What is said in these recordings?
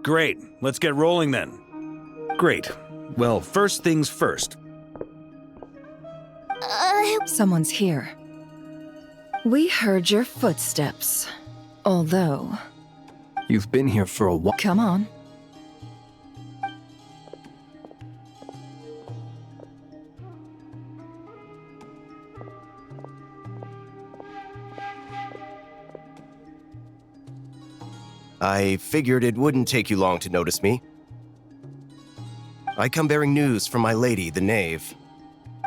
Great. Let's get rolling then. Great. Well, first things first. Someone's here. We heard your footsteps. Although... You've been here for a while. Come on. I figured it wouldn't take you long to notice me. I come bearing news from my lady, the Knave.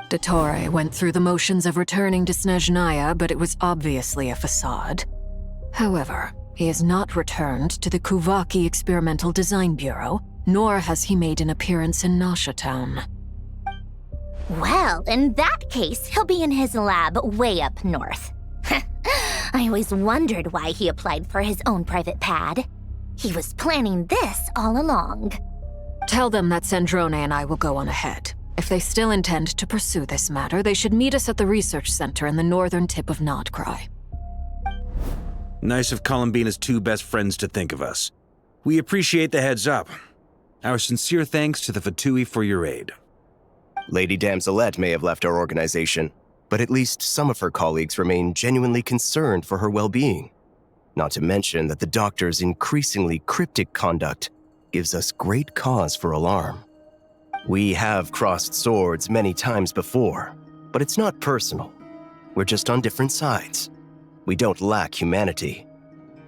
Nodkrai went through the motions of returning to Snezhnaya, but it was obviously a facade. However, he has not returned to the Kuvaki Experimental Design Bureau, nor has he made an appearance in Nasha Town. Well, in that case, he'll be in his lab way up north. I always wondered why he applied for his own private pad. He was planning this all along. Tell them that Sandrone and I will go on ahead. If they still intend to pursue this matter, they should meet us at the research center in the northern tip of Nodkrai. Nice of Columbina's two best friends to think of us. We appreciate the heads up. Our sincere thanks to the Fatui for your aid. Lady Damselette may have left our organization, but at least some of her colleagues remain genuinely concerned for her well-being. Not to mention that the doctor's increasingly cryptic conduct gives us great cause for alarm. We have crossed swords many times before, but it's not personal. We're just on different sides. We don't lack humanity.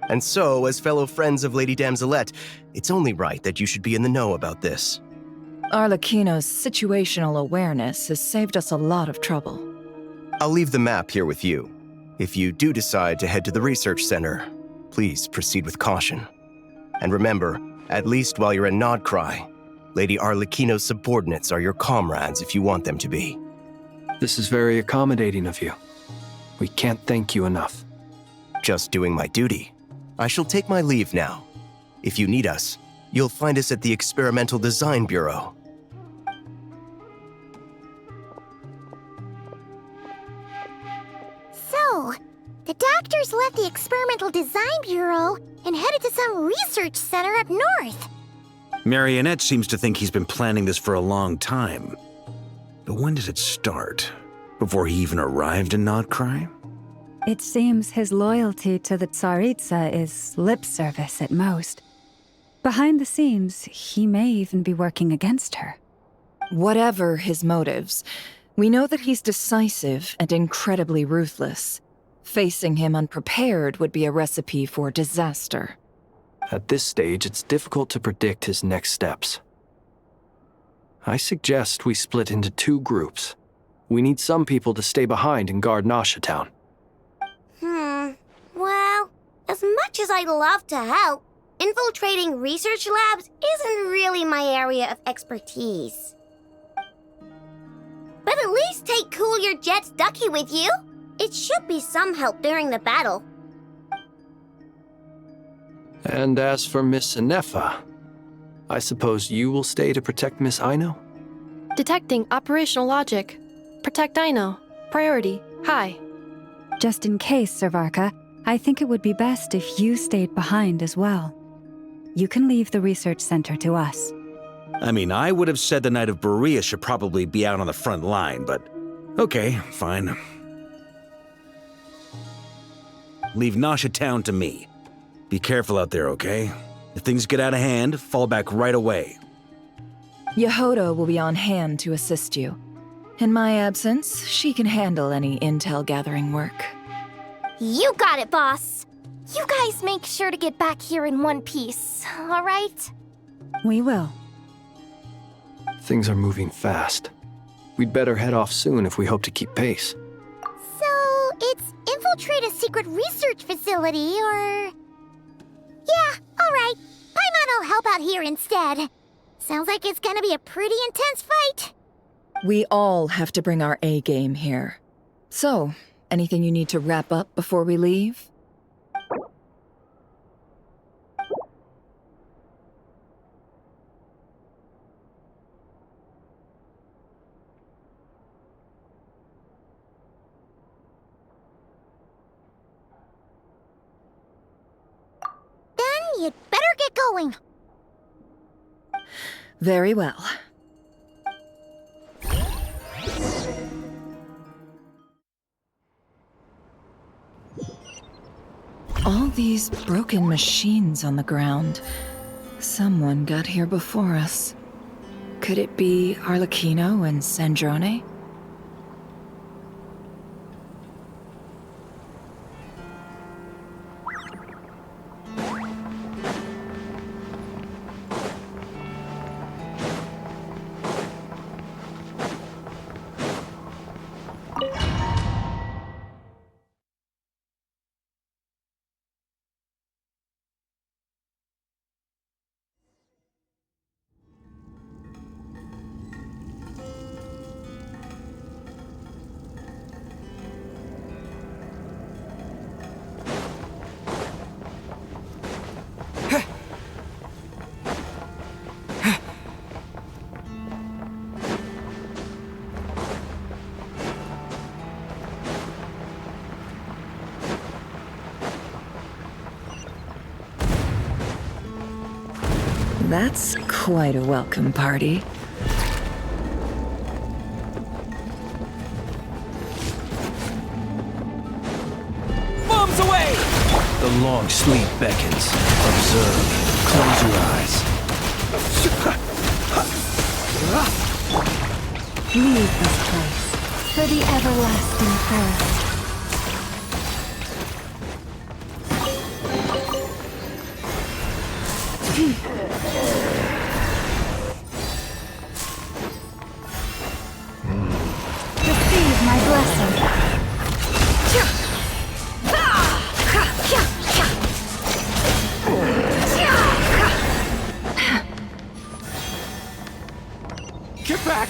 And so, as fellow friends of Lady Damselette, it's only right that you should be in the know about this. Arlecchino's situational awareness has saved us a lot of trouble. I'll leave the map here with you. If you do decide to head to the research center, please proceed with caution. And remember, at least while you're in Nodkrai, Lady Arlecchino's subordinates are your comrades if you want them to be. This is very accommodating of you. We can't thank you enough. Just doing my duty. I shall take my leave now. If you need us, you'll find us at the Experimental Design Bureau. So, the doctors left the Experimental Design Bureau and headed to some research center up north. Marionette seems to think he's been planning this for a long time. But when did it start? Before he even arrived in Nodkrai? It seems his loyalty to the Tsaritsa is lip service at most. Behind the scenes, he may even be working against her. Whatever his motives, we know that he's decisive and incredibly ruthless. Facing him unprepared would be a recipe for disaster. At this stage, it's difficult to predict his next steps. I suggest we split into two groups. We need some people to stay behind and guard Nasha Town. Well, as much as I'd love to help, infiltrating research labs isn't really my area of expertise. But at least take Cool Your Jet's Ducky with you. It should be some help during the battle. And as for Miss Inefa, I suppose you will stay to protect Miss Aino? Detecting operational logic. Protect Aino. Priority. High. Just in case, Sir Varka, I think it would be best if you stayed behind as well. You can leave the research center to us. I mean, I would have said the Knight of Berea should probably be out on the front line, but okay, fine. Leave Nasha Town to me. Be careful out there, okay? If things get out of hand, fall back right away. Yehodo will be on hand to assist you. In my absence, she can handle any intel gathering work. You got it, boss. You guys make sure to get back here in one piece, all right? We will. Things are moving fast. We'd better head off soon if we hope to keep pace. So, it's infiltrate a secret research facility, or... Yeah, all right. Paimon will help out here instead. Sounds like it's gonna be a pretty intense fight. We all have to bring our A game here. So, anything you need to wrap up before we leave? Then you'd better get going. Very well. All these broken machines on the ground. Someone got here before us. Could it be Arlecchino and Sandrone? That's quite a welcome party. Bombs away! The long sleep beckons. Observe. Close your eyes. Leave this place for the everlasting forest. Receive my blessing. Get back!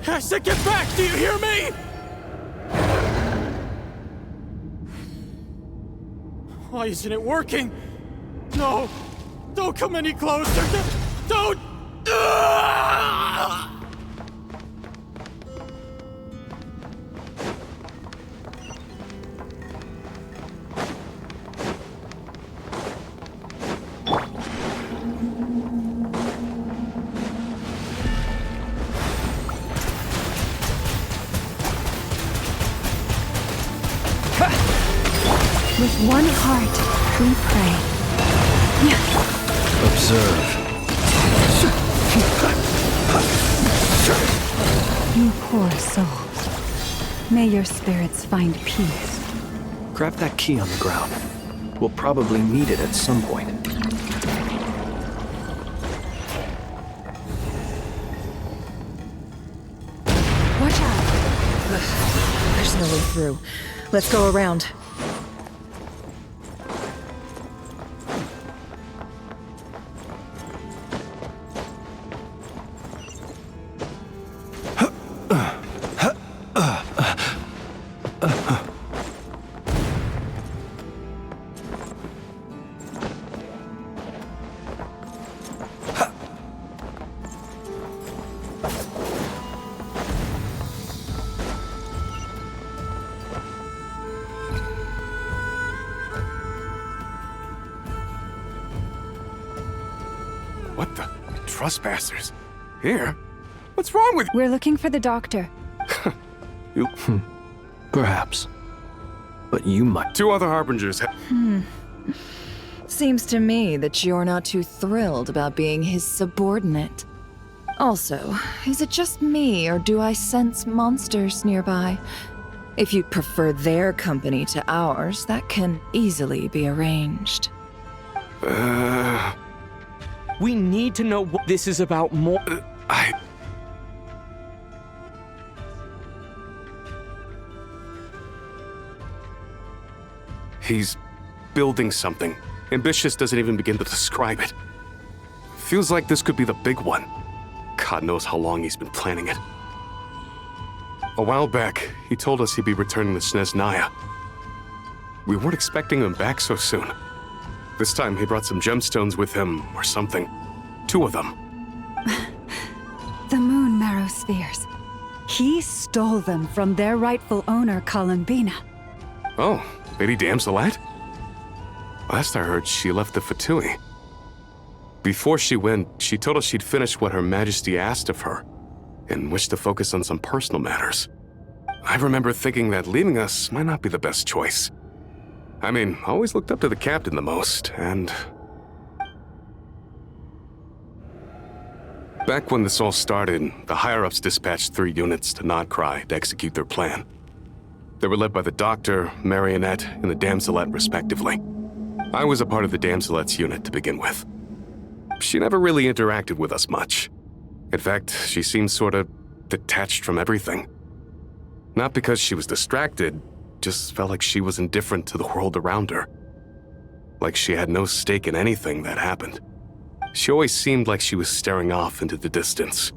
I said get back! Do you hear me? Why isn't it working? No! Don't come any closer! Don't! With one heart, we pray. Observe. You poor souls. May your spirits find peace. Grab that key on the ground. We'll probably need it at some point. Watch out! There's no way through. Let's go around. What the? Trespassers? Here? What's wrong with We're looking for the doctor. you? Perhaps. But you might. Two other harbingers Seems to me that you're not too thrilled about being his subordinate. Also, is it just me, or do I sense monsters nearby? If you'd prefer their company to ours, that can easily be arranged. We need to know what this is about more. He's building something. Ambitious doesn't even begin to describe it. Feels like this could be the big one. God knows how long he's been planning it. A while back, he told us he'd be returning to Snezhnaya. We weren't expecting him back so soon. This time he brought some gemstones with him, or something. 2 of them. The moon marrow spheres. He stole them from their rightful owner, Columbina. Oh, Lady Damselette? Last I heard, she left the Fatui. Before she went, she told us she'd finished what Her Majesty asked of her and wished to focus on some personal matters. I remember thinking that leaving us might not be the best choice. I mean, I always looked up to the captain the most, and... Back when this all started, the higher-ups dispatched 3 units to Nodkrai to execute their plan. They were led by the Doctor, Marionette, and the Damselette, respectively. I was a part of the Damselette's unit to begin with. She never really interacted with us much. In fact, she seemed sort of detached from everything. Not because she was distracted, just felt like she was indifferent to the world around her. Like she had no stake in anything that happened. She always seemed like she was staring off into the distance.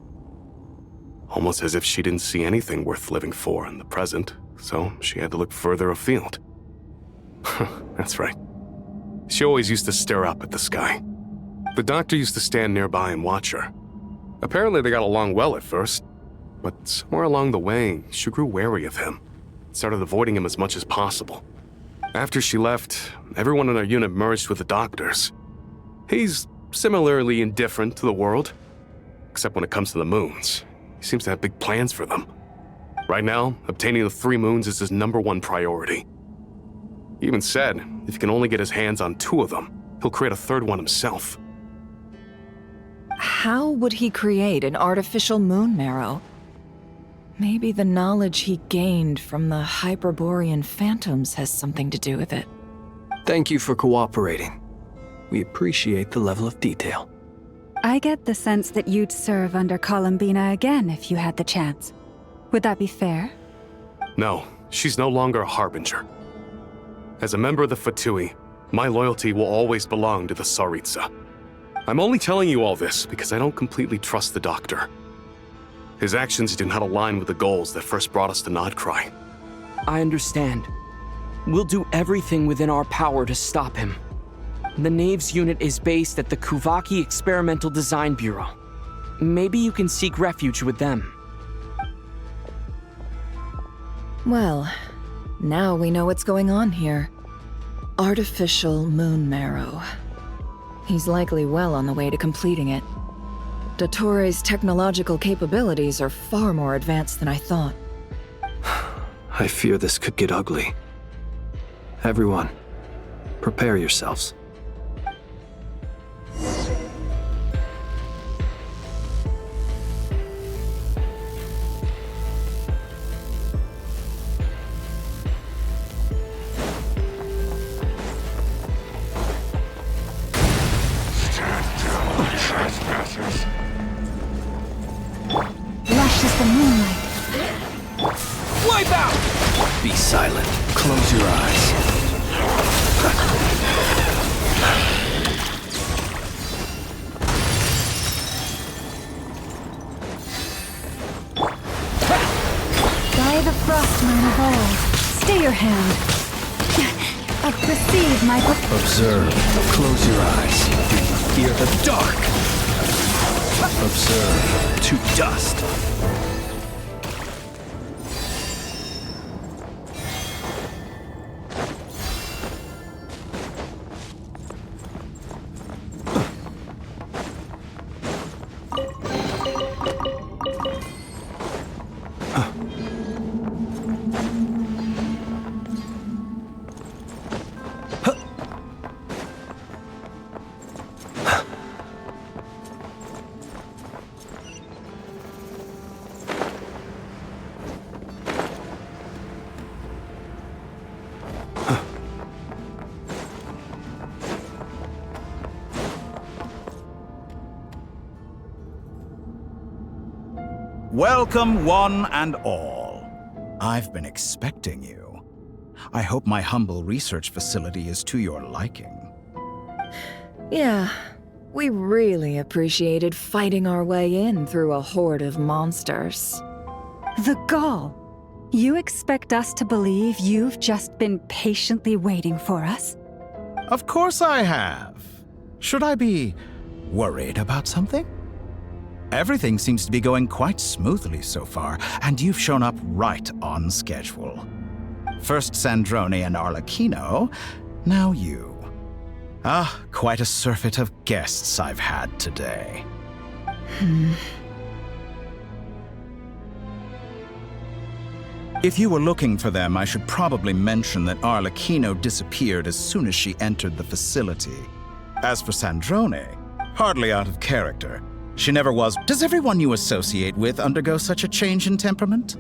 Almost as if she didn't see anything worth living for in the present, so she had to look further afield. That's right. She always used to stare up at the sky. The Doctor used to stand nearby and watch her. Apparently they got along well at first, but somewhere along the way, she grew wary of him, started avoiding him as much as possible. After she left, everyone in our unit merged with the Doctor's. He's similarly indifferent to the world, except when it comes to the moons. He seems to have big plans for them. Right now, obtaining the 3 moons is his #1 priority. He even said if he can only get his hands on 2 of them, he'll create a 3rd one himself. How would he create an artificial moon marrow? Maybe the knowledge he gained from the Hyperborean phantoms has something to do with it. Thank you for cooperating. We appreciate the level of detail. I get the sense that you'd serve under Columbina again if you had the chance. Would that be fair? No, she's no longer a harbinger. As a member of the Fatui, my loyalty will always belong to the Tsaritsa. I'm only telling you all this because I don't completely trust the Doctor. His actions do not align with the goals that first brought us to Nodkrai. I understand. We'll do everything within our power to stop him. The Knave's unit is based at the Kuvaki Experimental Design Bureau. Maybe you can seek refuge with them. Well, now we know what's going on here. Artificial moon marrow. He's likely well on the way to completing it. Dottore's technological capabilities are far more advanced than I thought. I fear this could get ugly. Everyone, prepare yourselves. Lush as the moonlight. Wipe out! Be silent. Close your eyes. By the Frostmoon of old, stay your hand. Receive my book. Observe. Close your eyes. Do you fear the dark? Observe. To dust. Welcome, one and all. I've been expecting you. I hope my humble research facility is to your liking. Yeah, we really appreciated fighting our way in through a horde of monsters. The gall. You expect us to believe you've just been patiently waiting for us? Of course I have. Should I be worried about something? Everything seems to be going quite smoothly so far, and you've shown up right on schedule. First Sandrone and Arlecchino, now you. Ah, quite a surfeit of guests I've had today. If you were looking for them, I should probably mention that Arlecchino disappeared as soon as she entered the facility. As for Sandrone, hardly out of character. She never was. Does everyone you associate with undergo such a change in temperament?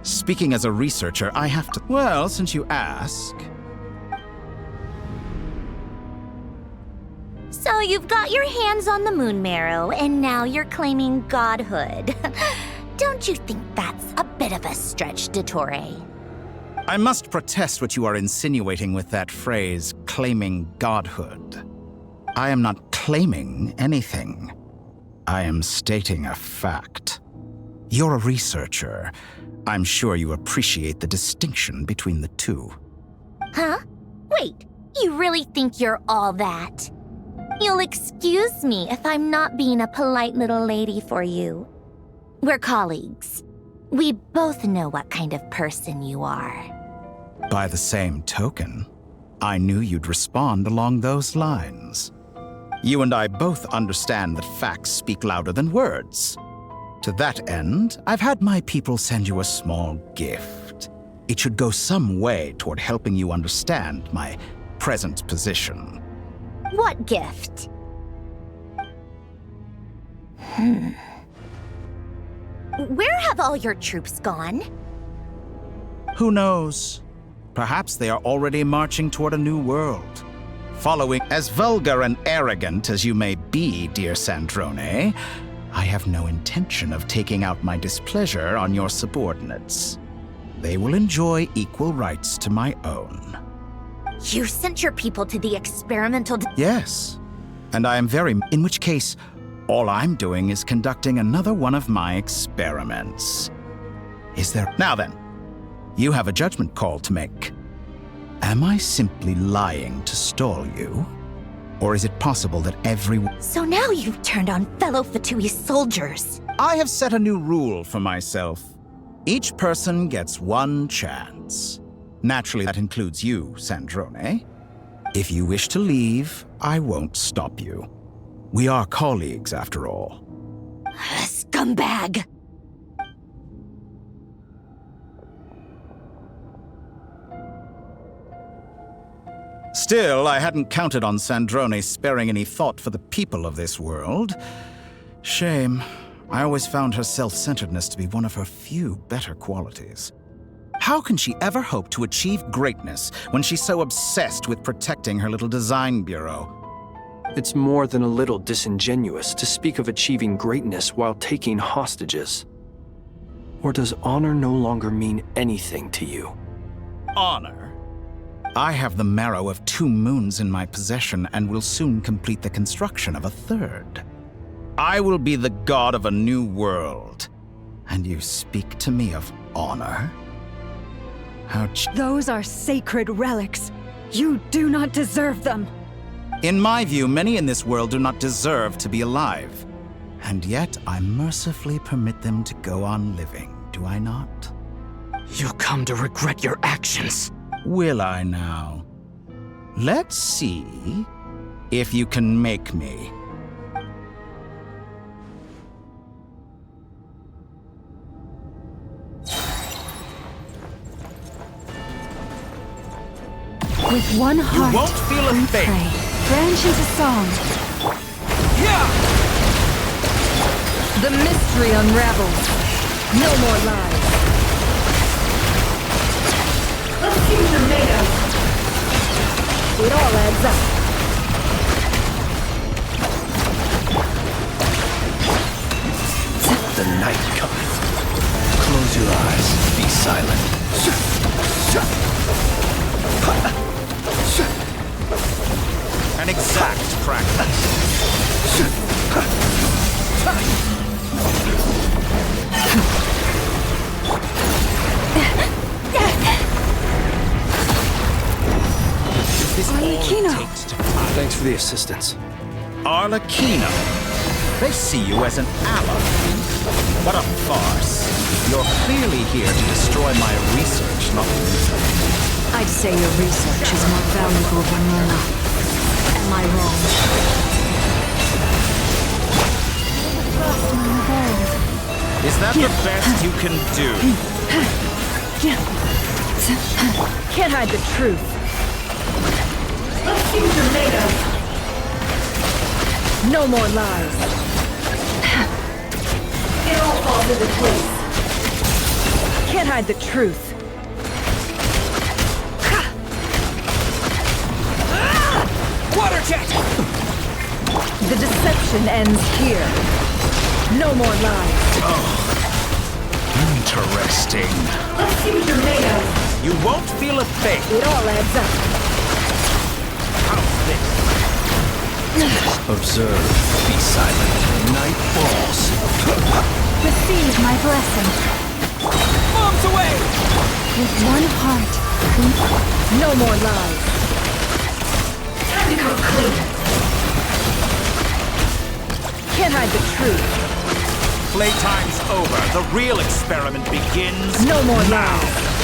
Speaking as a researcher, I have to... Well, since you ask... So you've got your hands on the moon marrow, and now you're claiming godhood. Don't you think that's a bit of a stretch, Dottore? I must protest what you are insinuating with that phrase, claiming godhood. I am not claiming anything. I am stating a fact. You're a researcher. I'm sure you appreciate the distinction between the two. Huh? Wait, you really think you're all that? You'll excuse me if I'm not being a polite little lady for you. We're colleagues. We both know what kind of person you are. By the same token, I knew you'd respond along those lines. You and I both understand that facts speak louder than words. To that end, I've had my people send you a small gift. It should go some way toward helping you understand my present position. What gift? Where have all your troops gone? Who knows? Perhaps they are already marching toward a new world. Following as vulgar and arrogant as you may be, dear Sandrone, I have no intention of taking out my displeasure on your subordinates. They will enjoy equal rights to my own. You sent your people to the experimental... Yes, and I am in which case, all I'm doing is conducting another one of my experiments. Is there... Now then, you have a judgment call to make. Am I simply lying to stall you? Or is it possible that everyone... So now you've turned on fellow Fatui soldiers. I have set a new rule for myself. Each person gets one chance. Naturally, that includes you, Sandrone. If you wish to leave, I won't stop you. We are colleagues, after all. Scumbag! Still, I hadn't counted on Sandrone sparing any thought for the people of this world. Shame. I always found her self-centeredness to be one of her few better qualities. How can she ever hope to achieve greatness when she's so obsessed with protecting her little design bureau? It's more than a little disingenuous to speak of achieving greatness while taking hostages. Or does honor no longer mean anything to you? Honor? I have the marrow of 2 moons in my possession and will soon complete the construction of a 3rd. I will be the god of a new world. And you speak to me of honor? Those are sacred relics. You do not deserve them. In my view, many in this world do not deserve to be alive. And yet, I mercifully permit them to go on living, do I not? You'll come to regret your actions. Will I now? Let's see if you can make me. With one heart, you won't feel a thing. Branch into song. The mystery unravels. No more lies. Let's see what you're made of. It all adds up. The night cometh. Close your eyes. Be silent. An exact practice. Arlecchino! Thanks for the assistance. Arlecchino. They see you as an ally. What a farce. You're clearly here to destroy my research, not me. I'd say your research is more valuable than your life. Am I wrong? Is that the best you can do? Can't hide the truth. Let's see what you're made of. No more lies. It all falls into place. Can't hide the truth. Water jet! The deception ends here. No more lies. Interesting. Let's see what you're made of. You won't feel a thing. It all adds up. How's this? Observe. Be silent. Night falls. Receive my blessing. Bombs away! With one heart. No more lies. Time to come clean. Can't hide the truth. Playtime's over. The real experiment begins. No more now. lies.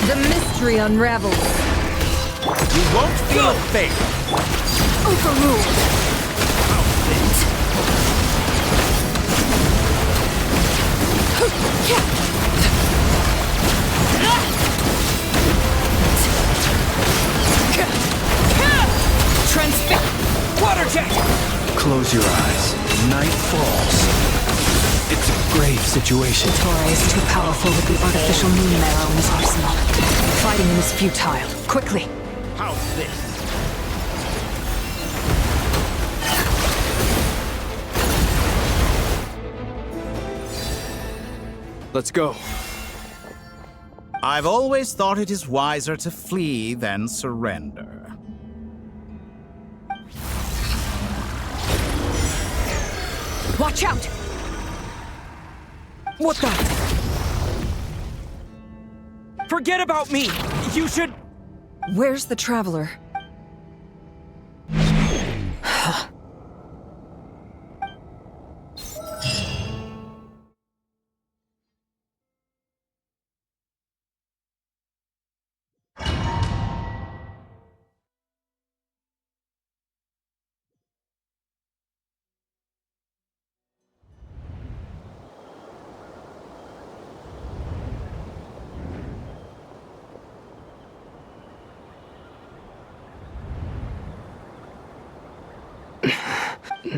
The mystery unravels. You won't feel a thing. Overruled. Transfix! Water jet! Close your eyes. Night falls. It's a grave situation. Torre is too powerful with the artificial moon marrow in his arsenal. Fighting him is futile. Quickly! How's this? Let's go. I've always thought it is wiser to flee than surrender. Watch out! What the? Forget about me! You should... Where's the Traveler?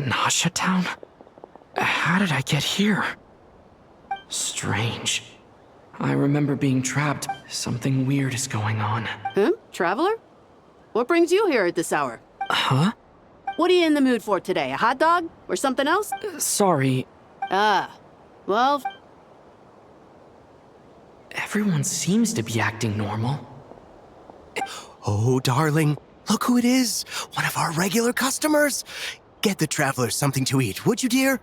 Nasha Town? How did I get here? Strange. I remember being trapped. Something weird is going on. Huh? Traveler? What brings you here at this hour? Huh? What are you in the mood for today? A hot dog? Or something else? Sorry. Ah. Well... Everyone seems to be acting normal. Oh, darling, look who it is. One of our regular customers. Get the Traveler something to eat, would you, dear?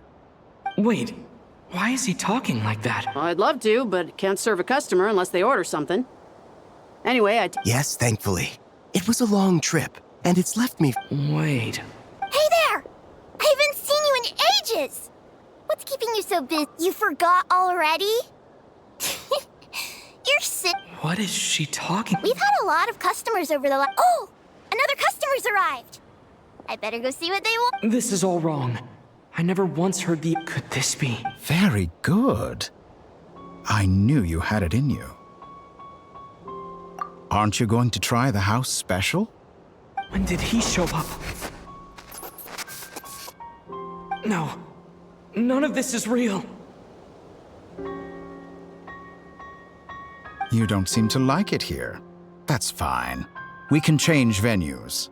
Wait, why is he talking like that? Well, I'd love to, but can't serve a customer unless they order something. Anyway, Yes, thankfully. It was a long trip, and it's left me... Wait. Hey there! I haven't seen you in ages! What's keeping you so busy? You forgot already? You're sick. What is she talking? We've had a lot of customers over the Oh! Another customer's arrived! I better go see what they want. This is all wrong. I never once heard the... Could this be? Very good. I knew you had it in you. Aren't you going to try the house special? When did he show up? No. None of this is real. You don't seem to like it here. That's fine. We can change venues.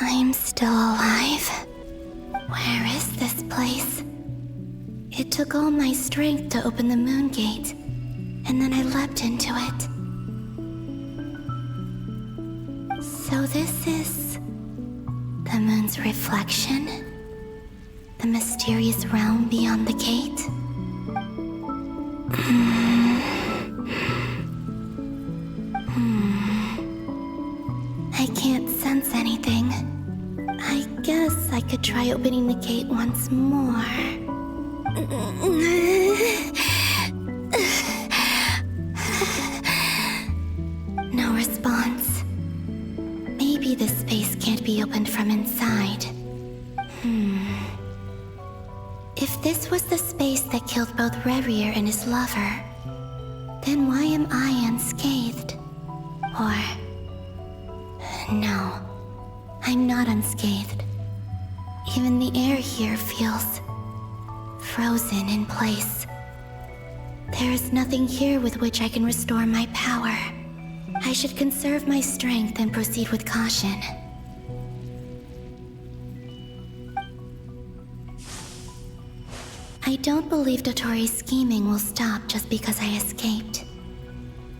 I'm still alive. Where is this place? It took all my strength to open the moon gate, and then I leapt into it. So this is His reflection? The mysterious realm beyond the gate? I can't sense anything. I guess I could try opening the gate once more. No response. Maybe this space can't be opened from inside. If this was the space that killed both Revier and his lover, then why am I unscathed? Or... no, I'm not unscathed. Even the air here feels... frozen in place. There is nothing here with which I can restore my power. I should conserve my strength and proceed with caution. I don't believe Dotori's scheming will stop just because I escaped.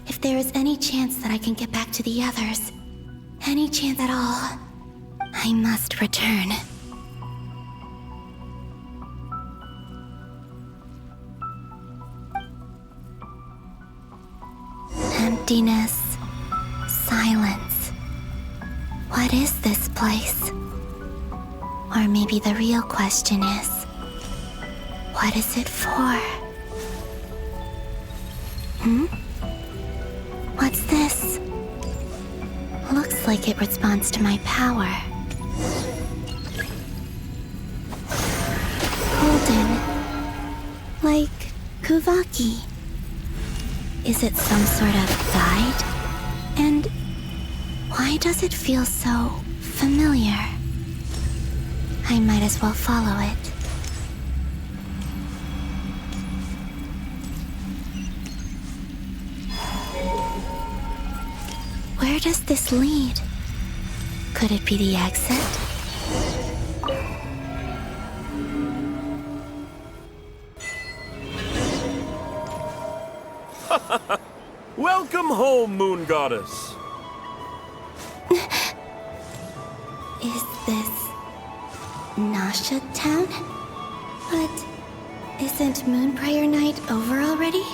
If there is any chance that I can get back to the others, any chance at all, I must return. Emptiness. Silence. What is this place? Or maybe the real question is, what is it for? What's this? Looks like it responds to my power. Golden. Like Kuvaki. Is it some sort of guide? And why does it feel so familiar? I might as well follow it. Where does this lead? Could it be the exit? Welcome home, Moon Goddess. Is this Nasha Town? But isn't Moon Prayer Night over already?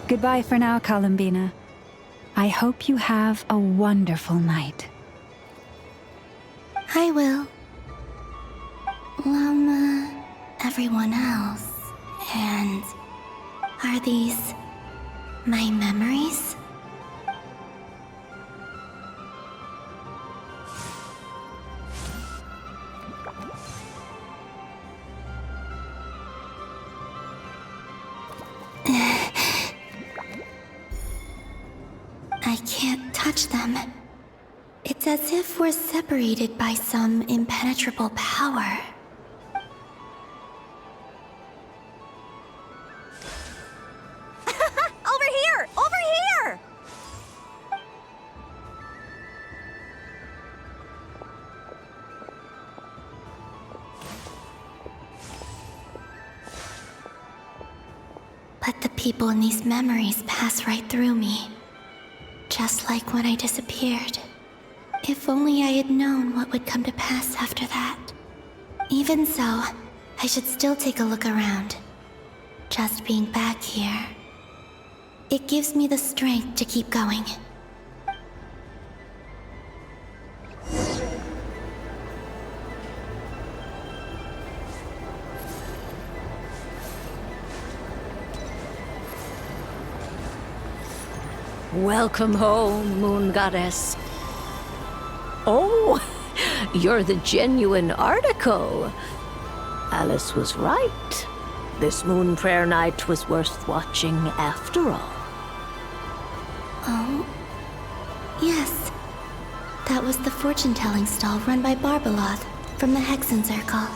Goodbye for now, Columbina. I hope you have a wonderful night. I will. Llama, everyone else. And are these my memories? I can't touch them. It's as if we're separated by some impenetrable power. Over here! Over here! But the people in these memories pass right through me. Just like when I disappeared. If only I had known what would come to pass after that. Even so, I should still take a look around. Just being back here, it gives me the strength to keep going. Welcome home, Moon Goddess. Oh, you're the genuine article. Alice was right. This Moon Prayer Night was worth watching after all. Oh, yes. That was the fortune-telling stall run by Barbeloth from the Hexen Circle.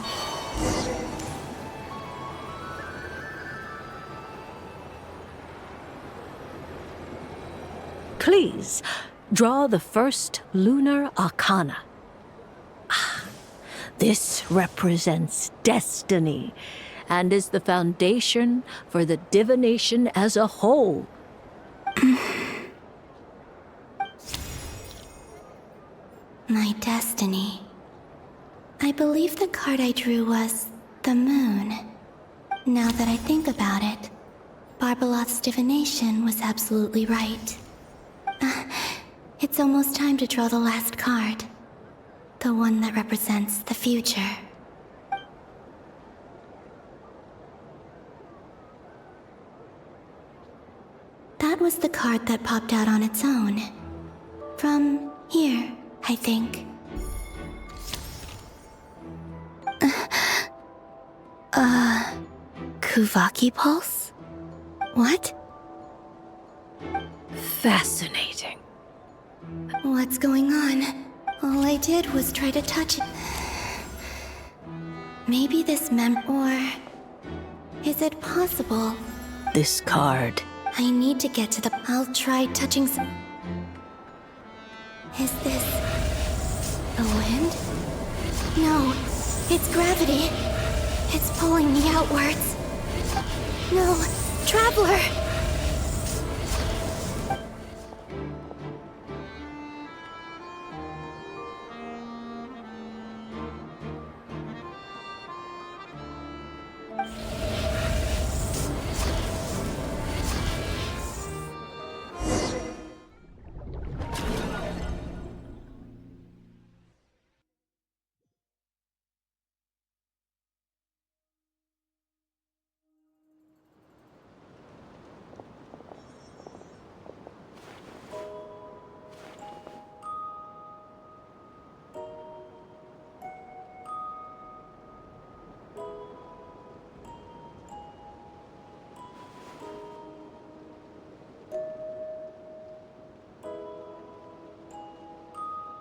Please, draw the first lunar arcana. This represents destiny and is the foundation for the divination as a whole. My destiny. I believe the card I drew was the moon. Now that I think about it, Barbalot's divination was absolutely right. It's almost time to draw the last card. The one that represents the future. That was the card that popped out on its own. From here, I think. Kuvaki Pulse? What? Fascinating. What's going on? All I did was try to touch it. Maybe this or... is it possible? This card. I need to get to the... I'll try touching some... Is this... the wind? No, it's gravity. It's pulling me outwards. No, Traveler!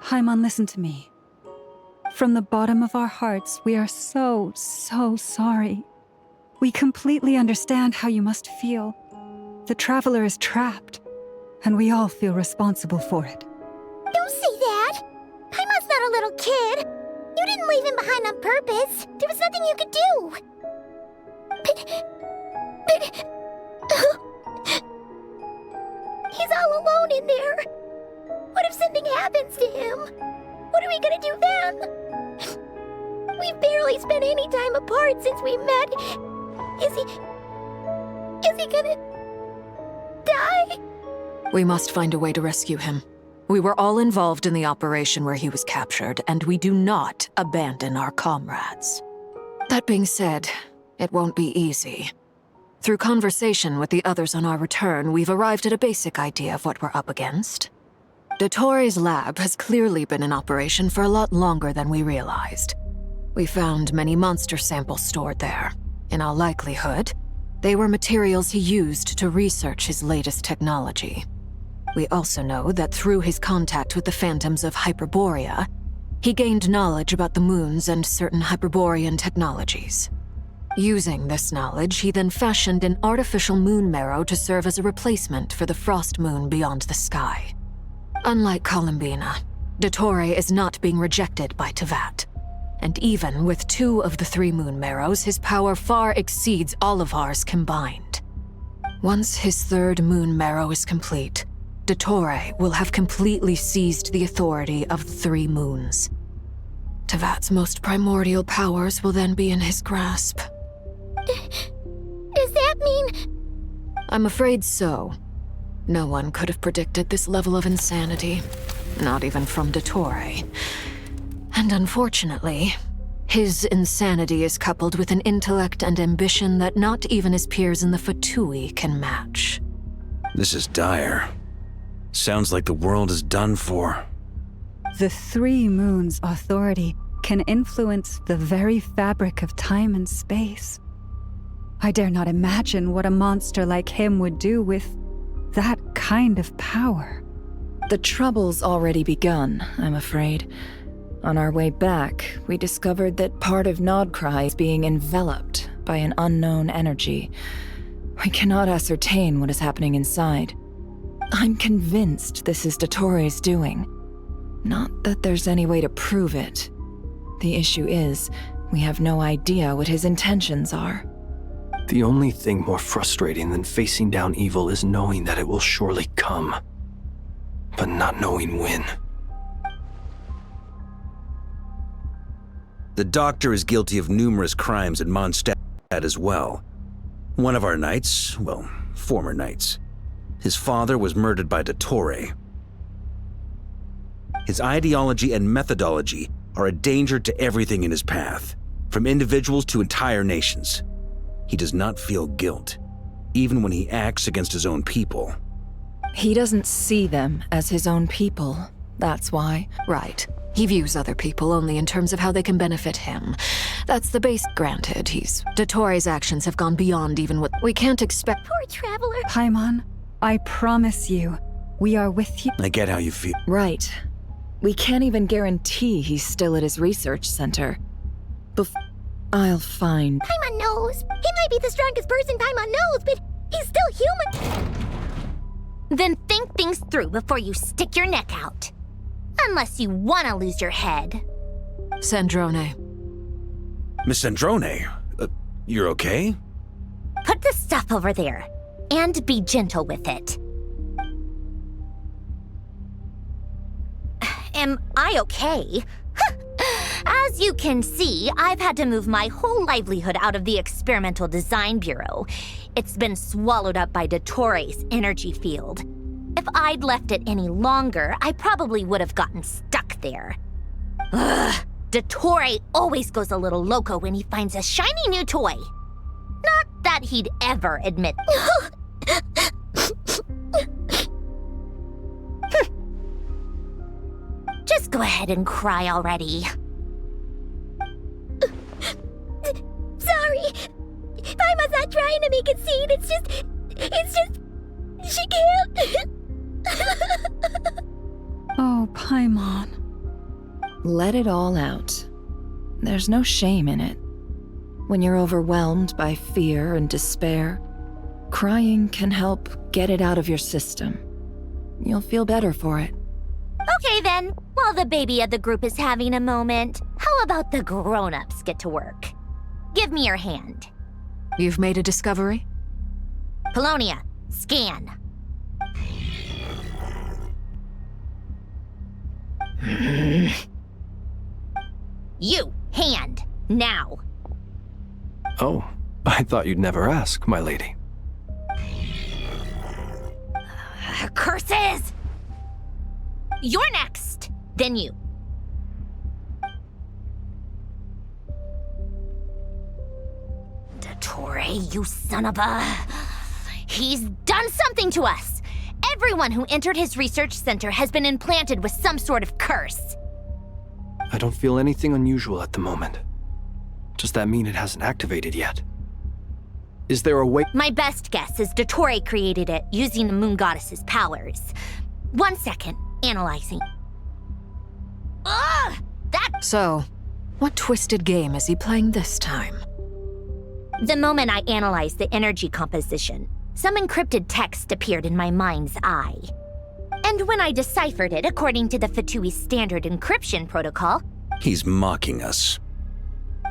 Haimon, listen to me. From the bottom of our hearts, we are so sorry. We completely understand how you must feel. The Traveler is trapped, and we all feel responsible for it. Don't say that! Haimon's not a little kid! You didn't leave him behind on purpose! There was nothing you could do! He's all alone in there! What if something happens to him? What are we gonna do then? We've barely spent any time apart since we met. Is he gonna... die? We must find a way to rescue him. We were all involved in the operation where he was captured, and we do not abandon our comrades. That being said, it won't be easy. Through conversation with the others on our return, we've arrived at a basic idea of what we're up against. Dottore's lab has clearly been in operation for a lot longer than we realized. We found many monster samples stored there. In all likelihood, they were materials he used to research his latest technology. We also know that through his contact with the phantoms of Hyperborea, he gained knowledge about the moons and certain Hyperborean technologies. Using this knowledge, he then fashioned an artificial moon marrow to serve as a replacement for the frost moon beyond the sky. Unlike Columbina, Dottore is not being rejected by Teyvat. And even with 2 of the 3 moon marrows, his power far exceeds all of ours combined. Once his 3rd moon marrow is complete, Dottore will have completely seized the authority of the 3 moons. Teyvat's most primordial powers will then be in his grasp. Does that mean... I'm afraid so. No one could have predicted this level of insanity, not even from Dottore. And unfortunately, his insanity is coupled with an intellect and ambition that not even his peers in the Fatui can match. This is dire. Sounds like the world is done for. The 3 moons' authority can influence the very fabric of time and space. I dare not imagine what a monster like him would do with that kind of power. The trouble's already begun, I'm afraid. On our way back, we discovered that part of Nodkrai is being enveloped by an unknown energy. We cannot ascertain what is happening inside. I'm convinced this is Dottore doing. Not that there's any way to prove it. The issue is, we have no idea what his intentions are. The only thing more frustrating than facing down evil is knowing that it will surely come, but not knowing when. The doctor is guilty of numerous crimes in Mondstadt as well. One of our knights, well, former knights, his father was murdered by Dottore. His ideology and methodology are a danger to everything in his path, from individuals to entire nations. He does not feel guilt, even when he acts against his own people. He doesn't see them as his own people, that's why. Right. He views other people only in terms of how they can benefit him. That's the base. Granted, Dottore's actions have gone beyond even what we can't expect. Poor traveler. Paimon, I promise you, we are with you. I get how you feel. Right. We can't even guarantee he's still at his research center. I'll find... Paimon knows. He might be the strongest person Paimon knows, but he's still human. Then think things through before you stick your neck out. Unless you want to lose your head. Sandrone. Miss Sandrone, you're okay? Put the stuff over there, and be gentle with it. Am I okay? As you can see, I've had to move my whole livelihood out of the Experimental Design Bureau. It's been swallowed up by Dottore's energy field. If I'd left it any longer, I probably would have gotten stuck there. Ugh, Dottore always goes a little loco when he finds a shiny new toy. Not that he'd ever admit. Just go ahead and cry already. Sorry. Paimon's not trying to make it seem. It's just, she can't. Oh, Paimon. Let it all out. There's no shame in it. When you're overwhelmed by fear and despair, crying can help get it out of your system. You'll feel better for it. Okay then, while the baby of the group is having a moment, how about the grown-ups get to work? Give me your hand. You've made a discovery? Polonia, scan. You, hand, now. Oh, I thought you'd never ask, my lady. Curses! You're next, then you. Dottore, you son of a... He's done something to us! Everyone who entered his research center has been implanted with some sort of curse. I don't feel anything unusual at the moment. Does that mean it hasn't activated yet? Is there a way— My best guess is Dottore created it using the Moon Goddess's powers. 1 second, analyzing. Ugh! So, what twisted game is he playing this time? The moment I analyzed the energy composition, some encrypted text appeared in my mind's eye. And when I deciphered it according to the Fatui standard encryption protocol... He's mocking us.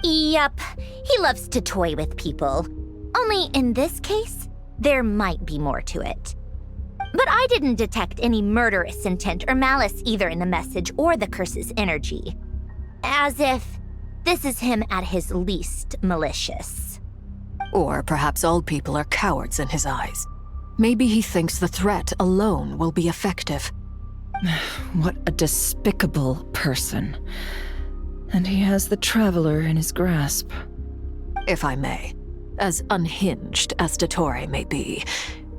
Yep, he loves to toy with people. Only in this case, there might be more to it. But I didn't detect any murderous intent or malice either in the message or the curse's energy. As if this is him at his least malicious. Or perhaps all people are cowards in his eyes. Maybe he thinks the threat alone will be effective. What a despicable person. And he has the Traveler in his grasp. If I may, as unhinged as Dottore may be,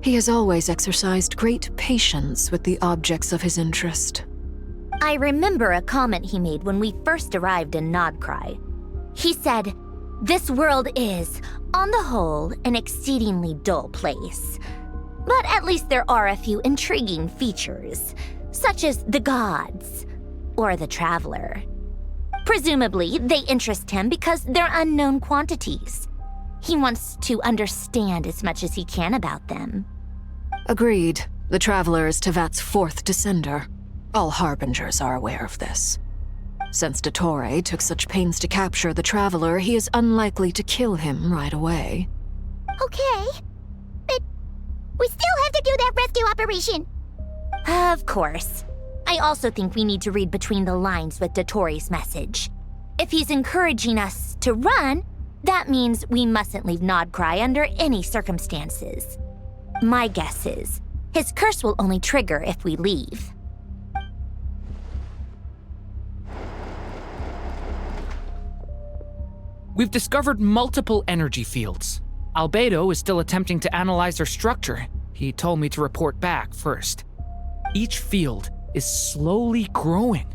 he has always exercised great patience with the objects of his interest. I remember a comment he made when we first arrived in Nodkrai. He said, "This world is, on the whole, an exceedingly dull place. But at least there are a few intriguing features, such as the gods, or the Traveler. Presumably, they interest him because they're unknown quantities. He wants to understand as much as he can about them." Agreed. The Traveler is Tevat's fourth descender. All Harbingers are aware of this. Since Dottore took such pains to capture the Traveler, he is unlikely to kill him right away. Okay, but we still have to do that rescue operation. Of course. I also think we need to read between the lines with Dottore's message. If he's encouraging us to run, that means we mustn't leave Nodkrai under any circumstances. My guess is, his curse will only trigger if we leave. We've discovered multiple energy fields. Albedo is still attempting to analyze their structure. He told me to report back first. Each field is slowly growing.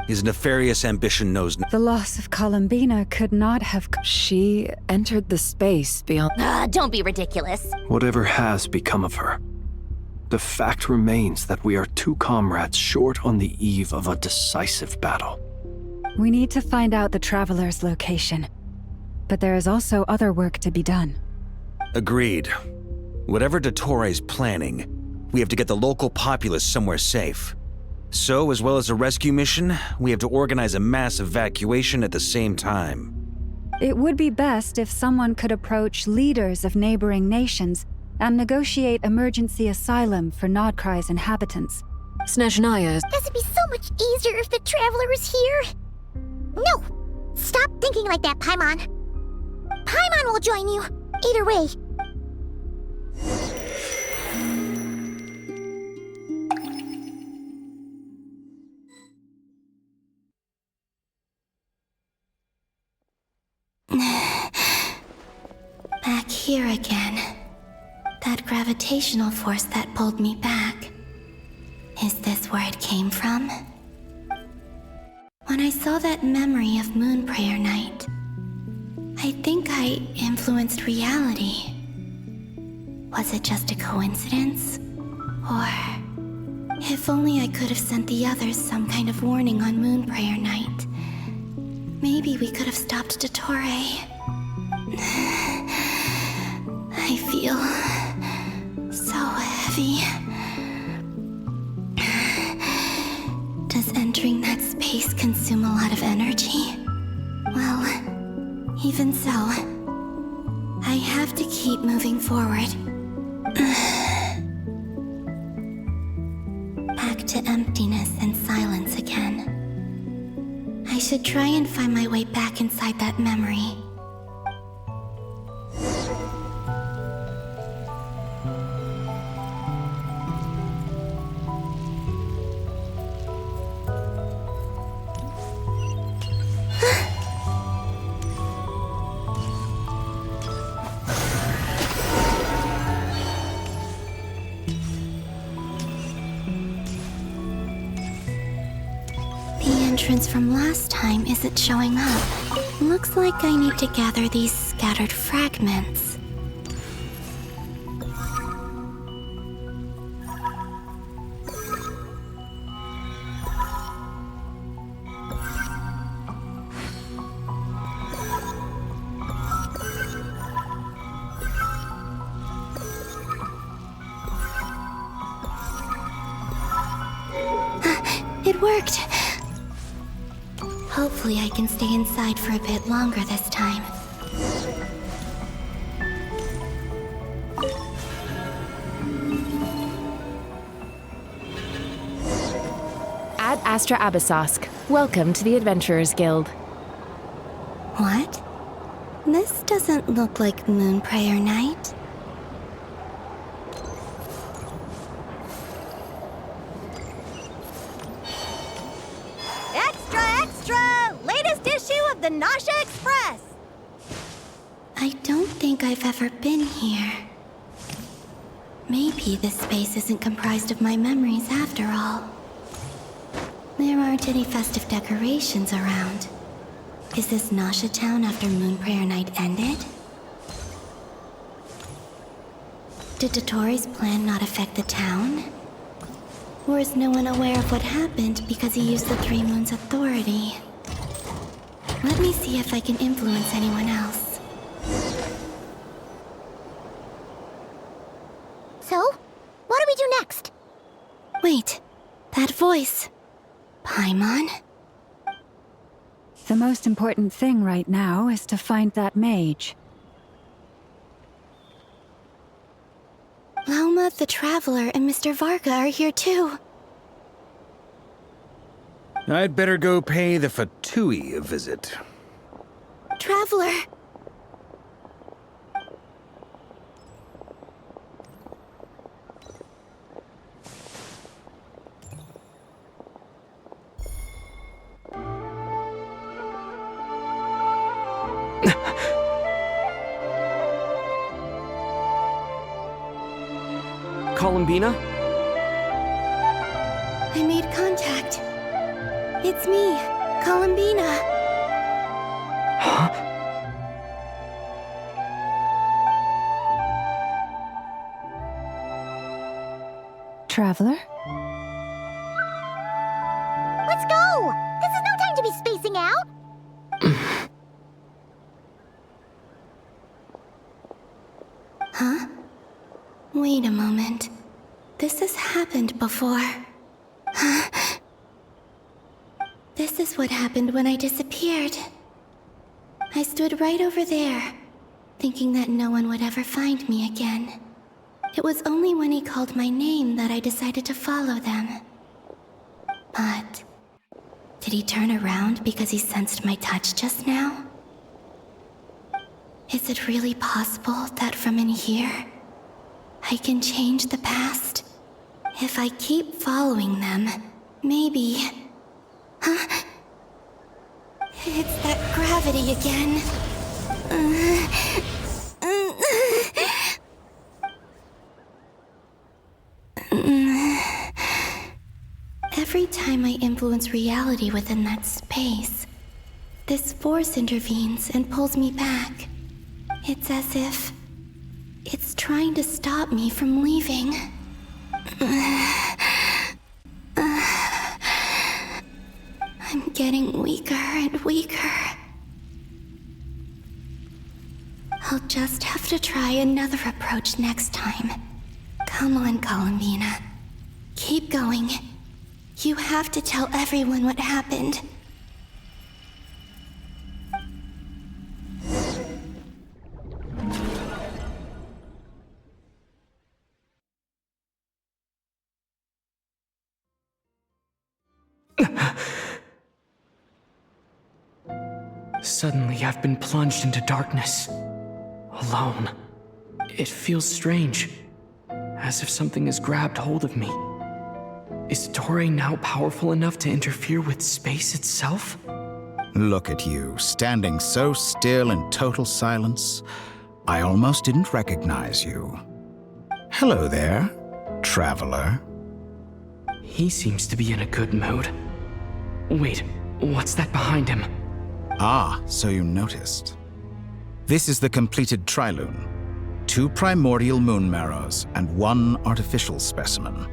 His nefarious ambition knows The loss of Columbina could not have... She entered the space beyond... Don't be ridiculous. Whatever has become of her, the fact remains that we are two comrades short on the eve of a decisive battle. We need to find out the Traveler's location. But there is also other work to be done. Agreed. Whatever Dottore's planning, we have to get the local populace somewhere safe. So, as well as a rescue mission, we have to organize a mass evacuation at the same time. It would be best if someone could approach leaders of neighboring nations and negotiate emergency asylum for Nodkrai's inhabitants. Snezhnaya is... This would be so much easier if the Traveler was here. No! Stop thinking like that, Paimon. Paimon will join you. Either way. Back here again. That gravitational force that pulled me back. Is this where it came from? When I saw that memory of Moon Prayer Night, I think I influenced reality. Was it just a coincidence? Or... if only I could have sent the others some kind of warning on Moon Prayer Night. Maybe we could have stopped Dottore. I feel... so heavy. Does entering that space consume a lot of energy? Well, even so, I have to keep moving forward. Back to emptiness and silence again. I should try and find my way back inside that memory. From last time isn't showing up. Looks like I need to gather these scattered fragments. It worked! Hopefully I can stay inside for a bit longer this time. Ad Astra Abyssosque. Welcome to the Adventurers Guild. What? This doesn't look like Moon Prayer Night. The Nasha Express! I don't think I've ever been here. Maybe this space isn't comprised of my memories after all. There aren't any festive decorations around. Is this Nasha Town after Moon Prayer Night ended? Did Dottore's plan not affect the town? Or is no one aware of what happened because he used the Three Moons' authority? Let me see if I can influence anyone else. So, what do we do next? That voice. Paimon? The most important thing right now is to find that mage. Loma, the Traveler, and Mr. Varka are here too. I'd better go pay the Fatui a visit. Traveler! Columbina? I made contact. It's me, Columbina. Huh? Traveler? Let's go! This is no time to be spacing out! Huh? Wait a moment. This has happened before. Huh? This is what happened when I disappeared. I stood right over there, thinking that no one would ever find me again. It was only when he called my name that I decided to follow them. But did he turn around because he sensed my touch just now? Is it really possible that from in here, I can change the past? If I keep following them, maybe... Huh? It's that gravity again. Every time I influence reality within that space, this force intervenes and pulls me back. It's as if it's trying to stop me from leaving. I'm getting weaker and weaker. I'll just have to try another approach next time. Come on, Columbina. Keep going. You have to tell everyone what happened. Suddenly, I've been plunged into darkness. Alone. It feels strange. As if something has grabbed hold of me. Is Torre now powerful enough to interfere with space itself? Look at you, standing so still in total silence. I almost didn't recognize you. Hello there, Traveler. He seems to be in a good mood. Wait, what's that behind him? Ah, so you noticed. This is the completed Trilune. 2 primordial moon marrows and 1 artificial specimen.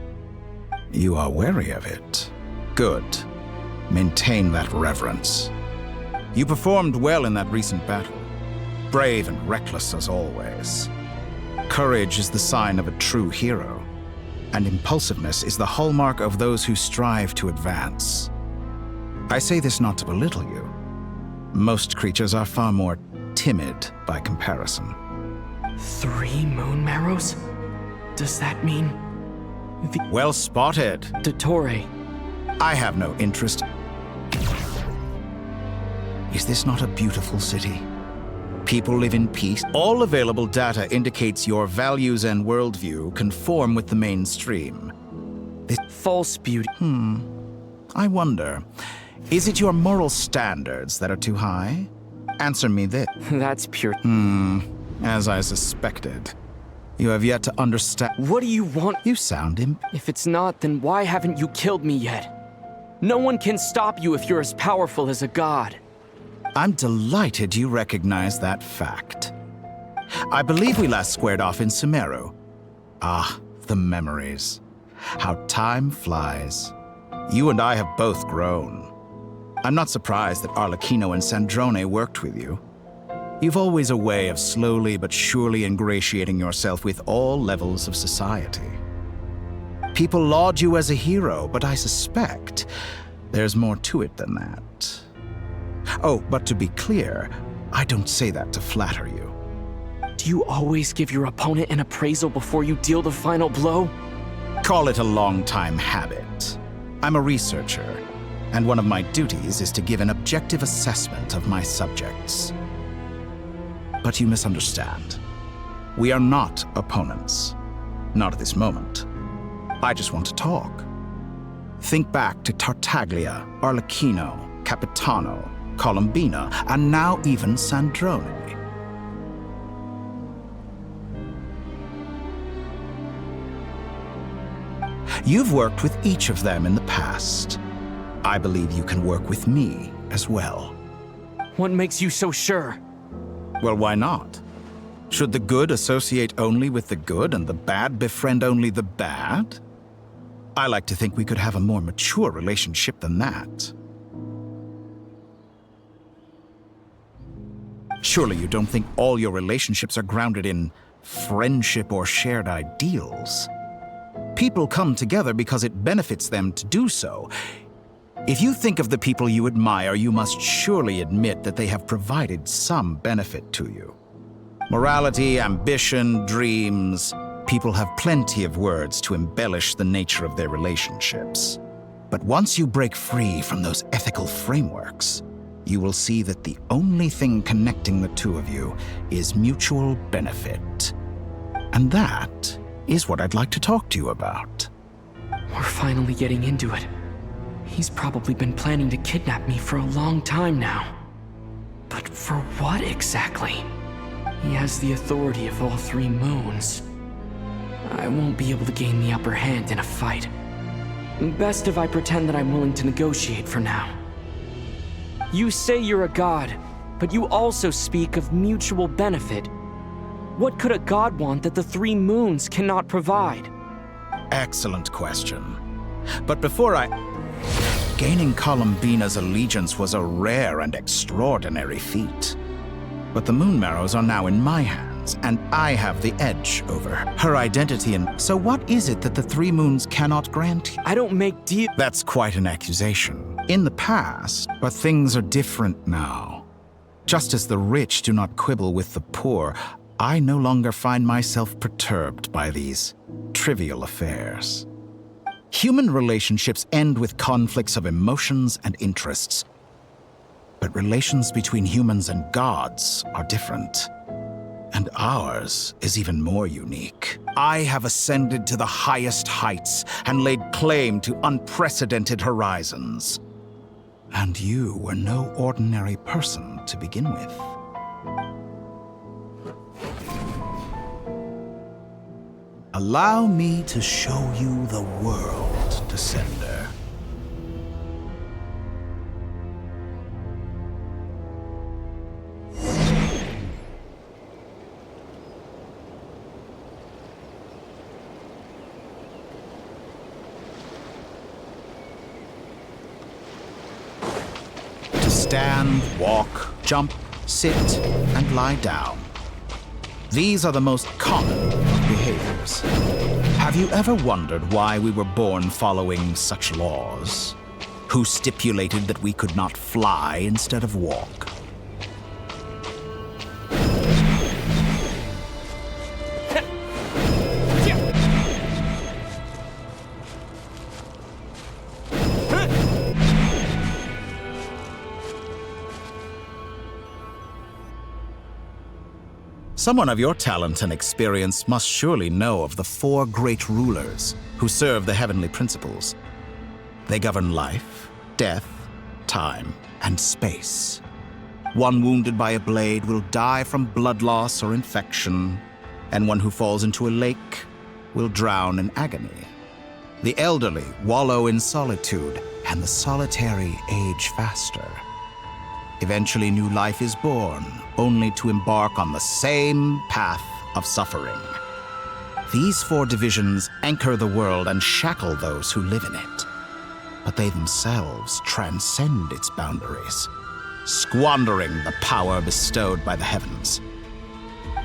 You are wary of it. Good. Maintain that reverence. You performed well in that recent battle. Brave and reckless as always. Courage is the sign of a true hero, and impulsiveness is the hallmark of those who strive to advance. I say this not to belittle you. Most creatures are far more timid by comparison. 3 moon marrows? Does that mean... Well spotted. Torre. I have no interest. Is this not a beautiful city? People live in peace. All available data indicates your values and worldview conform with the mainstream. This false beauty. I wonder, is it your moral standards that are too high? Answer me this. That's pure. As I suspected. You have yet to understand. What do you want? You sound If it's not, then why haven't you killed me yet? No one can stop you if you're as powerful as a god. I'm delighted you recognize that fact. I believe we last squared off in Sumeru. Ah, the memories. How time flies. You and I have both grown. I'm not surprised that Arlecchino and Sandrone worked with you. You've always a way of slowly but surely ingratiating yourself with all levels of society. People laud you as a hero, but I suspect there's more to it than that. Oh, but to be clear, I don't say that to flatter you. Do you always give your opponent an appraisal before you deal the final blow? Call it a long-time habit. I'm a researcher, and one of my duties is to give an objective assessment of my subjects. But you misunderstand. We are not opponents. Not at this moment. I just want to talk. Think back to Tartaglia, Arlecchino, Capitano, Columbina, and now even Sandrone. You've worked with each of them in the past. I believe you can work with me as well. What makes you so sure? Well, why not? Should the good associate only with the good and the bad befriend only the bad? I like to think we could have a more mature relationship than that. Surely you don't think all your relationships are grounded in friendship or shared ideals. People come together because it benefits them to do so. If you think of the people you admire, you must surely admit that they have provided some benefit to you. Morality, ambition, dreams. People have plenty of words to embellish the nature of their relationships. But once you break free from those ethical frameworks, you will see that the only thing connecting the two of you is mutual benefit. And that is what I'd like to talk to you about. We're finally getting into it. He's probably been planning to kidnap me for a long time now. But for what exactly? He has the authority of all three moons. I won't be able to gain the upper hand in a fight. Best if I pretend that I'm willing to negotiate for now. You say you're a god, but you also speak of mutual benefit. What could a god want that the three moons cannot provide? Excellent question. But before Gaining Columbina's allegiance was a rare and extraordinary feat. But the Moon Marrows are now in my hands, and I have the edge over her identity and... So what is it that the three moons cannot grant you? I don't make deals... That's quite an accusation. In the past, but things are different now. Just as the rich do not quibble with the poor, I no longer find myself perturbed by these trivial affairs. Human relationships end with conflicts of emotions and interests. But relations between humans and gods are different. And ours is even more unique. I have ascended to the highest heights and laid claim to unprecedented horizons. And you were no ordinary person to begin with. Allow me to show you the world, Descender. To stand, walk, jump, sit, and lie down. These are the most common behaviors. Have you ever wondered why we were born following such laws? Who stipulated that we could not fly instead of walk? Someone of your talent and experience must surely know of the four great rulers who serve the heavenly principles. They govern life, death, time, and space. One wounded by a blade will die from blood loss or infection, and one who falls into a lake will drown in agony. The elderly wallow in solitude, and the solitary age faster. Eventually, new life is born, only to embark on the same path of suffering. These four divisions anchor the world and shackle those who live in it. But they themselves transcend its boundaries, squandering the power bestowed by the heavens.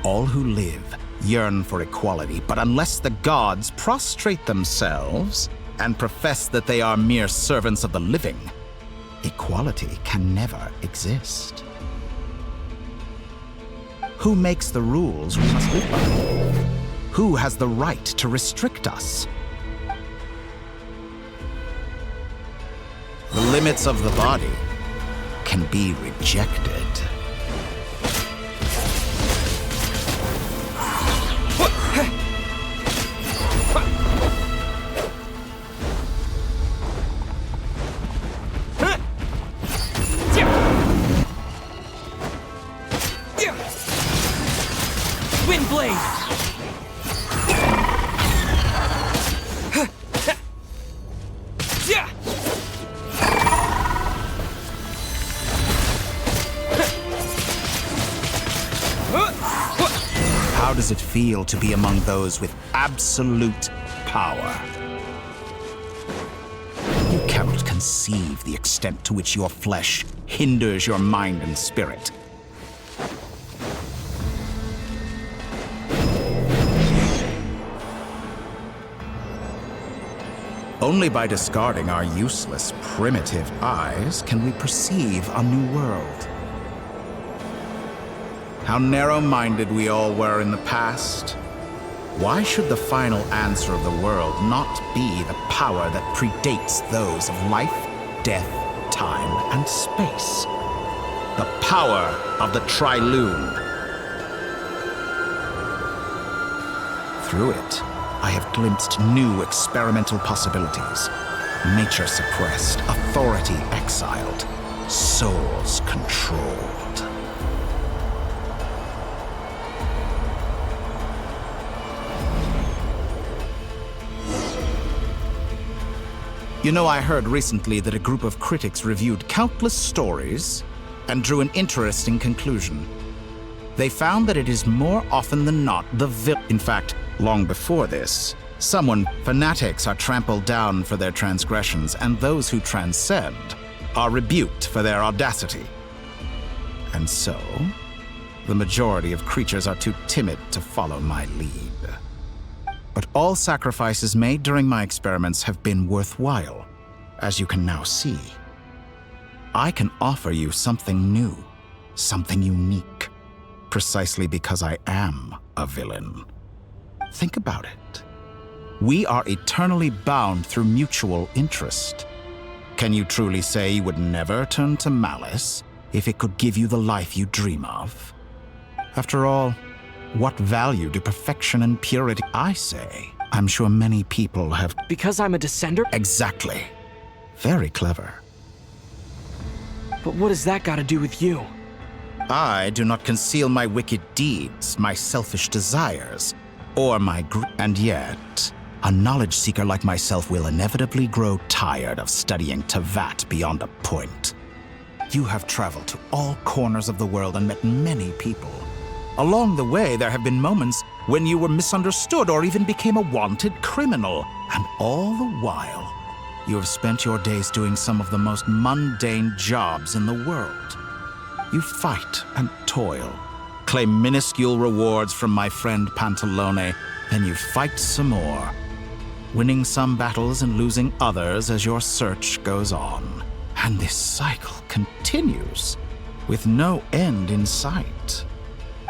All who live yearn for equality, but unless the gods prostrate themselves and profess that they are mere servants of the living, equality can never exist. Who makes the rules we must live by? Who has the right to restrict us? The limits of the body can be rejected. Windblade! How does it feel to be among those with absolute power? You cannot conceive the extent to which your flesh hinders your mind and spirit. Only by discarding our useless, primitive eyes can we perceive a new world. How narrow-minded we all were in the past. Why should the final answer of the world not be the power that predates those of life, death, time, and space? The power of the Trilune. Through it, I have glimpsed new experimental possibilities. Nature suppressed, authority exiled, souls controlled. You know, I heard recently that a group of critics reviewed countless stories and drew an interesting conclusion. They found that it is more often than not the villain. In fact, long before this, fanatics are trampled down for their transgressions, and those who transcend are rebuked for their audacity. And so, the majority of creatures are too timid to follow my lead. But all sacrifices made during my experiments have been worthwhile, as you can now see. I can offer you something new, something unique, precisely because I am a villain. Think about it. We are eternally bound through mutual interest. Can you truly say you would never turn to malice if it could give you the life you dream of? After all, what value do perfection and purity? I say, I'm sure many people have... Because I'm a descender? Exactly. Very clever. But what has that got to do with you? I do not conceal my wicked deeds, my selfish desires, or my and yet, a knowledge seeker like myself will inevitably grow tired of studying Tevat beyond a point. You have traveled to all corners of the world and met many people. Along the way, there have been moments when you were misunderstood or even became a wanted criminal. And all the while, you have spent your days doing some of the most mundane jobs in the world. You fight and toil, claim minuscule rewards from my friend Pantalone, then you fight some more, winning some battles and losing others as your search goes on. And this cycle continues, with no end in sight.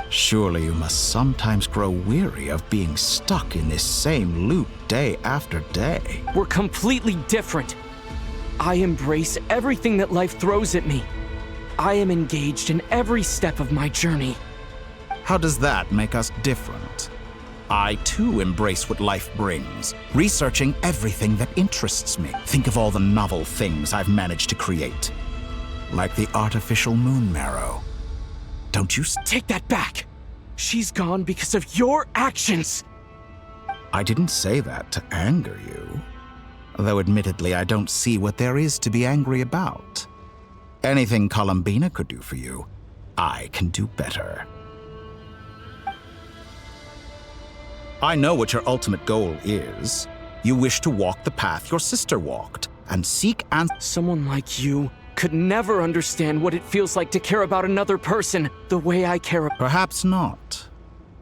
Surely you must sometimes grow weary of being stuck in this same loop day after day. We're completely different. I embrace everything that life throws at me. I am engaged in every step of my journey. How does that make us different? I too embrace what life brings, researching everything that interests me. Think of all the novel things I've managed to create, like the artificial moon marrow. Don't you take that back? She's gone because of your actions. I didn't say that to anger you. Though admittedly, I don't see what there is to be angry about. Anything Columbina could do for you, I can do better. I know what your ultimate goal is. You wish to walk the path your sister walked, and seek answers. Someone like you could never understand what it feels like to care about another person the way I care. Perhaps not.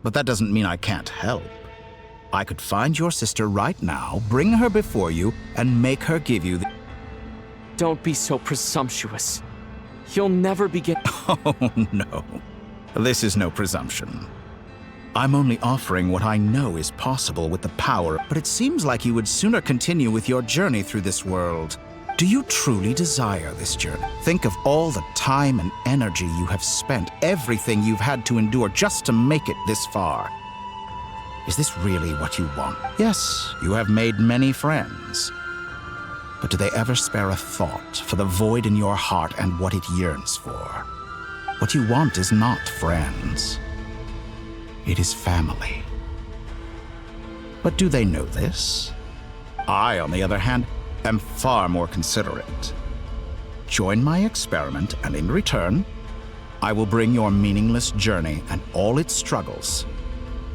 but that doesn't mean I can't help. I could find your sister right now, bring her before you, and make her give you the... Don't be so presumptuous. You'll never begin. Oh, no. This is no presumption. I'm only offering what I know is possible with the power, but it seems like you would sooner continue with your journey through this world. Do you truly desire this journey? Think of all the time and energy you have spent, everything you've had to endure just to make it this far. Is this really what you want? Yes, you have made many friends. But do they ever spare a thought for the void in your heart and what it yearns for? What you want is not friends. It is family. But do they know this? I, on the other hand, am far more considerate. Join my experiment, and in return, I will bring your meaningless journey and all its struggles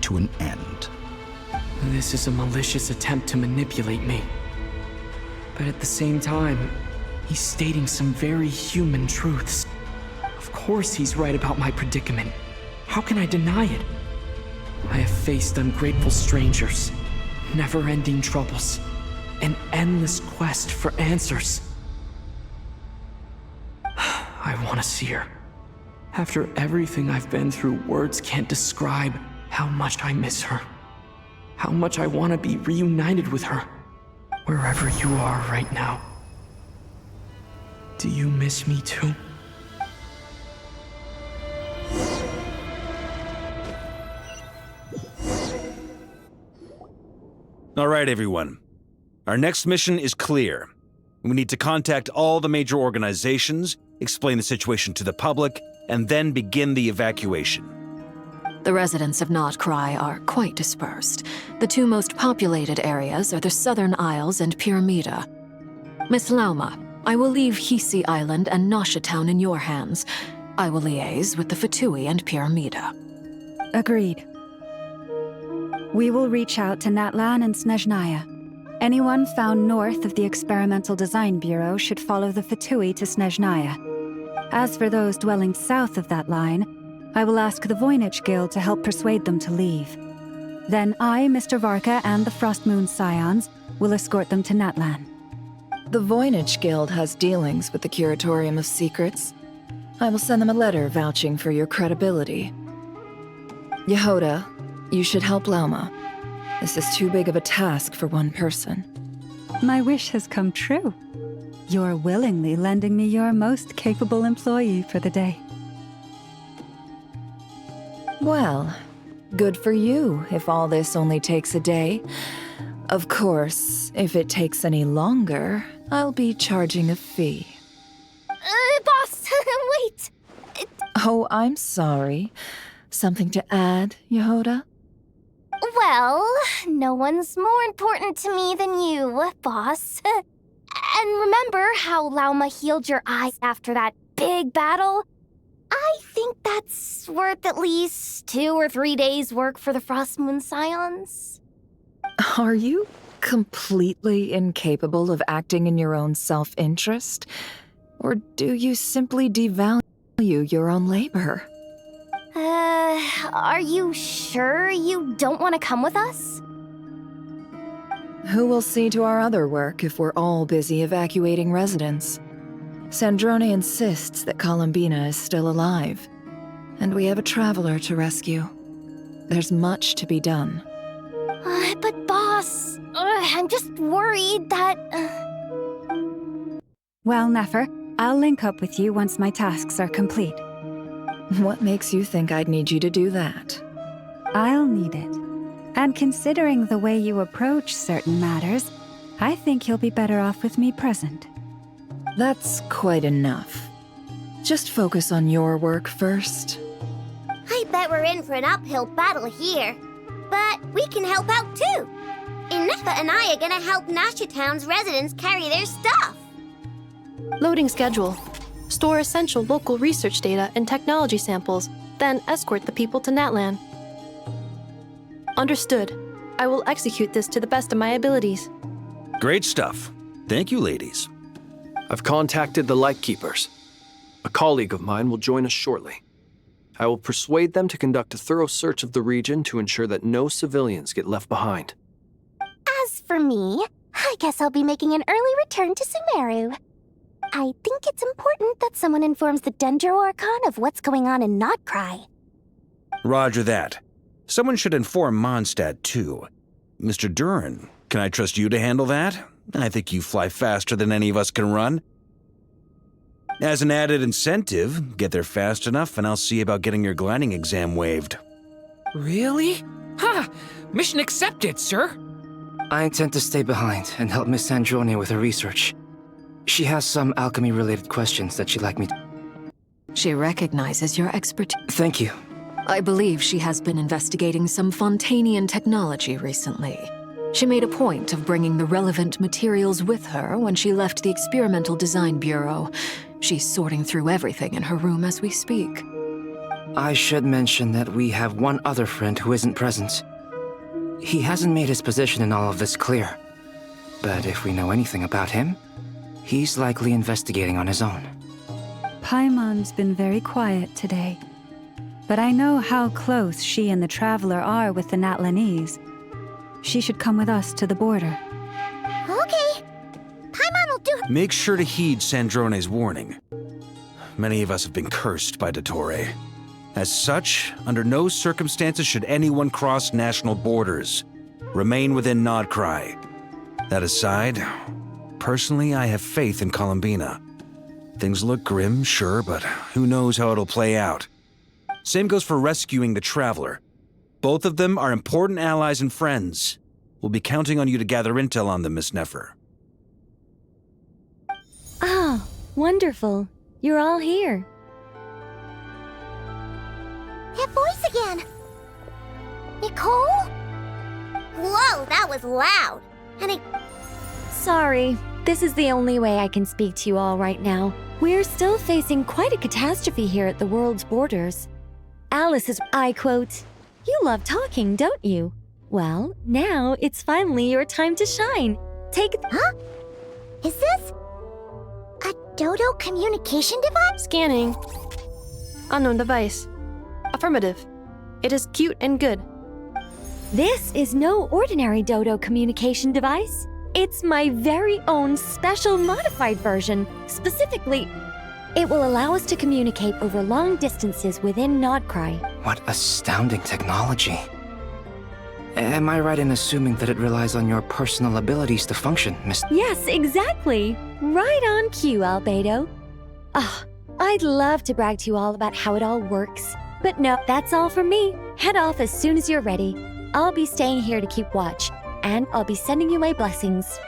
to an end. This is a malicious attempt to manipulate me. But at the same time, he's stating some very human truths. Of course he's right about my predicament. How can I deny it? I have faced ungrateful strangers, never-ending troubles, an endless quest for answers. I want to see her. After everything I've been through, words can't describe how much I miss her. How much I want to be reunited with her. Wherever you are right now. Do you miss me too? All right, everyone. Our next mission is clear. We need to contact all the major organizations, explain the situation to the public, and then begin the evacuation. The residents of Nodkrai are quite dispersed. The two most populated areas are the Southern Isles and Pyramida. Miss Lauma, I will leave Hisi Island and Nasha Town in your hands. I will liaise with the Fatui and Pyramida. Agreed. We will reach out to Natlan and Snezhnaya. Anyone found north of the Experimental Design Bureau should follow the Fatui to Snezhnaya. As for those dwelling south of that line, I will ask the Voynich Guild to help persuade them to leave. Then I, Mr. Varka, and the Frostmoon Scions will escort them to Natlan. The Voynich Guild has dealings with the Curatorium of Secrets. I will send them a letter vouching for your credibility. Yehoda, you should help Lauma. This is too big of a task for one person. My wish has come true. You're willingly lending me your most capable employee for the day. Well, good for you if all this only takes a day. Of course, if it takes any longer, I'll be charging a fee. Boss, wait! Oh, I'm sorry. Something to add, Yehoda? Well, no one's more important to me than you, boss. And remember how Lauma healed your eyes after that big battle? I think that's worth at least 2 or 3 days' work for the Frostmoon Scions. Are you completely incapable of acting in your own self-interest? Or do you simply devalue your own labor? Are you sure you don't want to come with us? Who will see to our other work if we're all busy evacuating residents? Sandrone insists that Columbina is still alive, and we have a traveler to rescue. There's much to be done. But boss, I'm just worried that... Well, Nefer, I'll link up with you once my tasks are complete. What makes you think I'd need you to do that? I'll need it. And considering the way you approach certain matters, I think you'll be better off with me present. That's quite enough. Just focus on your work first. I bet we're in for an uphill battle here. But we can help out too. Inefa and I are gonna help Nasha Town's residents carry their stuff. Loading schedule. Store essential local research data and technology samples, then escort the people to Natlan. Understood. I will execute this to the best of my abilities. Great stuff. Thank you, ladies. I've contacted the Lightkeepers. A colleague of mine will join us shortly. I will persuade them to conduct a thorough search of the region to ensure that no civilians get left behind. As for me, I guess I'll be making an early return to Sumeru. I think it's important that someone informs the Dendro Archon of what's going on in Nodkrai. Roger that. Someone should inform Mondstadt, too. Mr. Duran, can I trust you to handle that? I think you fly faster than any of us can run. As an added incentive, get there fast enough and I'll see about getting your gliding exam waived. Really? Ha! Mission accepted, sir. I intend to stay behind and help Miss Sandrone with her research. She has some alchemy-related questions that she'd like me to... She recognizes your expertise. Thank you. I believe she has been investigating some Fontanian technology recently. She made a point of bringing the relevant materials with her when she left the Experimental Design Bureau. She's sorting through everything in her room as we speak. I should mention that we have one other friend who isn't present. He hasn't made his position in all of this clear. But if we know anything about him, he's likely investigating on his own. Paimon's been very quiet today. But I know how close she and the Traveler are with the Natlanese. She should come with us to the border. Okay. Paimon will do... Make sure to heed Sandrone's warning. Many of us have been cursed by Dottore. As such, under no circumstances should anyone cross national borders. Remain within Nodkrai. That aside, personally, I have faith in Columbina. Things look grim, sure, but who knows how it'll play out. Same goes for rescuing the Traveler. Both of them are important allies and friends. We'll be counting on you to gather intel on them, Miss Nefer. Ah, wonderful. You're all here. That voice again! Nicole? Whoa, that was loud! And it... Sorry, this is the only way I can speak to you all right now. We're still facing quite a catastrophe here at the world's borders. Alice is, I quote, "You love talking, don't you? Well, now it's finally your time to shine. Take..." Huh? Is this... a Dodo communication device? Scanning. Unknown device. Affirmative. It is cute and good. This is no ordinary Dodo communication device. It's my very own special modified version. Specifically, it will allow us to communicate over long distances within Nodkrai. What astounding technology. Am I right in assuming that it relies on your personal abilities to function, Miss... Yes, exactly. Right on cue, Albedo. I'd love to brag to you all about how it all works. But no, that's all from me. Head off as soon as you're ready. I'll be staying here to keep watch, and I'll be sending you my blessings.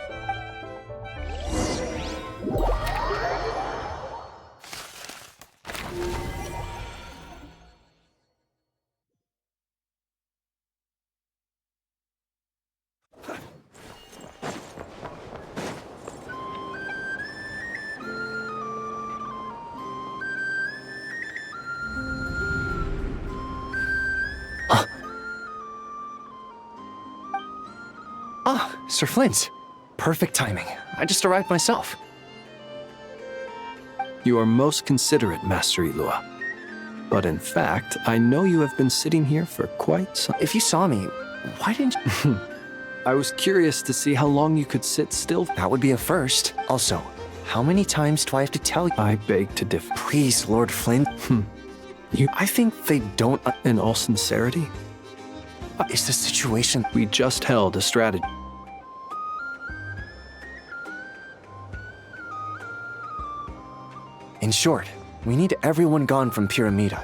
Sir Flint. Perfect timing. I just arrived myself. You are most considerate, Master Ilua. But in fact, I know you have been sitting here for quite some... If you saw me, why didn't you... I was curious to see how long you could sit still. That would be a first. Also, how many times do I have to tell you? I beg to differ. Please, Lord Flint. I think they don't... In all sincerity? Is the situation... We just held a strategy. In short, we need everyone gone from Pyramida.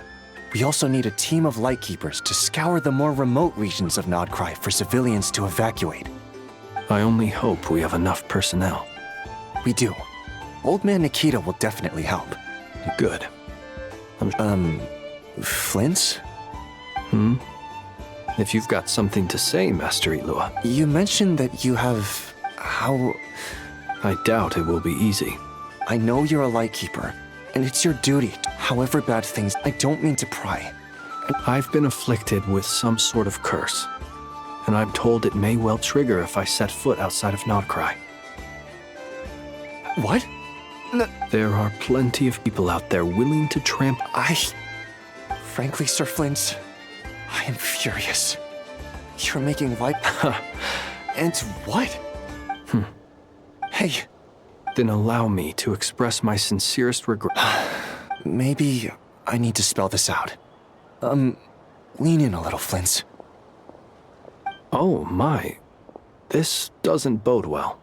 We also need a team of Lightkeepers to scour the more remote regions of Nodkrai for civilians to evacuate. I only hope we have enough personnel. We do. Old Man Nikita will definitely help. Good. Flint? If you've got something to say, Master Ilua. You mentioned that you have... how... I doubt it will be easy. I know you're a Lightkeeper, and it's your duty, however bad things... I don't mean to pry. I've been afflicted with some sort of curse, and I'm told it may well trigger if I set foot outside of Nodkrai. What? There are plenty of people out there willing to trample... Frankly, Sir Flint, I am furious. You're making light... And what? Hey. Then allow me to express my sincerest regret. Maybe I need to spell this out. Lean in a little, Flint. Oh my. This doesn't bode well.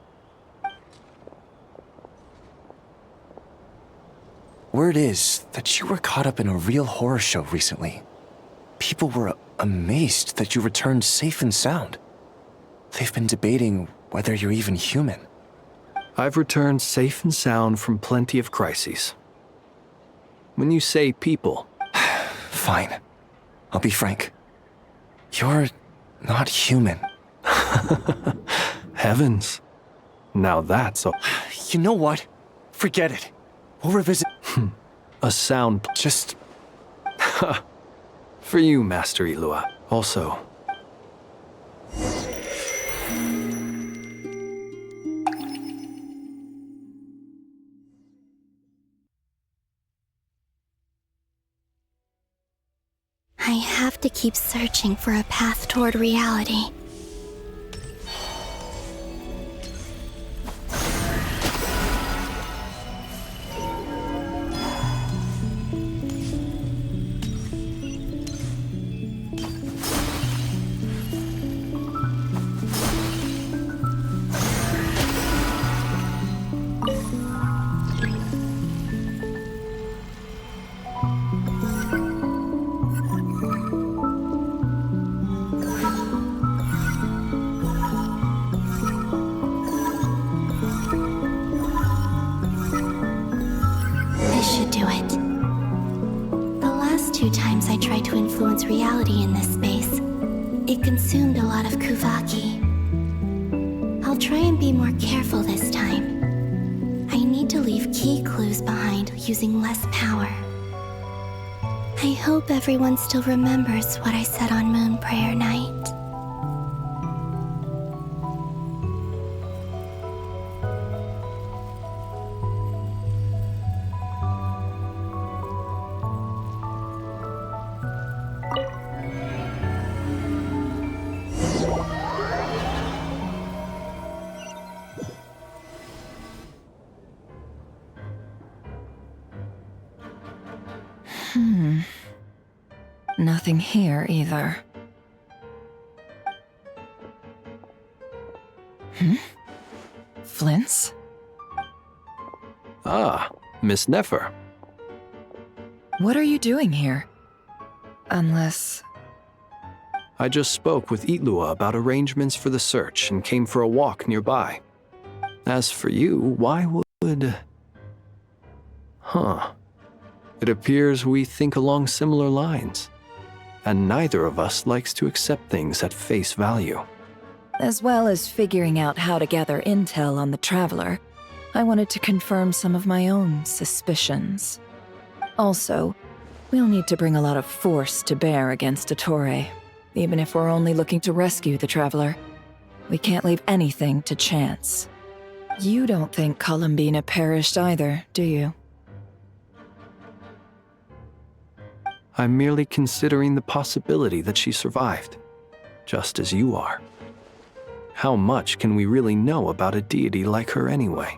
Word is that you were caught up in a real horror show recently. People were amazed that you returned safe and sound. They've been debating whether you're even human. I've returned safe and sound from plenty of crises. When you say people... Fine. I'll be frank. You're not human. Heavens. Now that's a... You know what? Forget it. We'll revisit... A sound... Just... For you, Master Ilua. Also... I have to keep searching for a path toward reality. Reality in this space. It consumed a lot of Kuvaki. I'll try and be more careful this time. I need to leave key clues behind using less power. I hope everyone still remembers what I said on Moon Prayer Night. Nothing here either. Flint's? Ah, Miss Nefer. What are you doing here? Unless... I just spoke with Ilua about arrangements for the search and came for a walk nearby. As for you, why would... It appears we think along similar lines. And neither of us likes to accept things at face value. As well as figuring out how to gather intel on the Traveler, I wanted to confirm some of my own suspicions. Also, we'll need to bring a lot of force to bear against Ettore, even if we're only looking to rescue the Traveler. We can't leave anything to chance. You don't think Columbina perished either, do you? I'm merely considering the possibility that she survived, just as you are. How much can we really know about a deity like her anyway?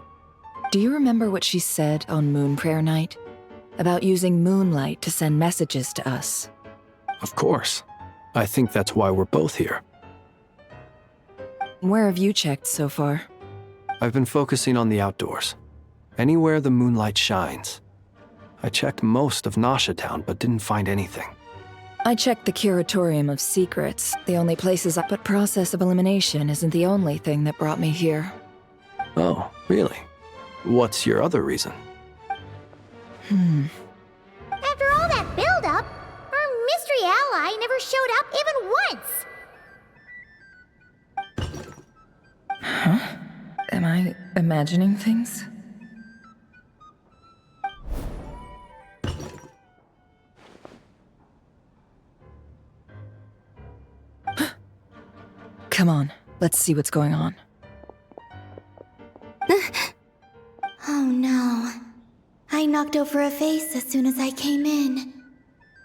Do you remember what she said on Moon Prayer Night? About using moonlight to send messages to us? Of course. I think that's why we're both here. Where have you checked so far? I've been focusing on the outdoors. Anywhere the moonlight shines. I checked most of Nasha Town, but didn't find anything. I checked the Curatorium of Secrets, the only places but process of elimination isn't the only thing that brought me here. Oh, really? What's your other reason? After all that build-up, our mystery ally never showed up even once! Huh? Am I imagining things? Come on, let's see what's going on. Oh no. I knocked over a vase as soon as I came in.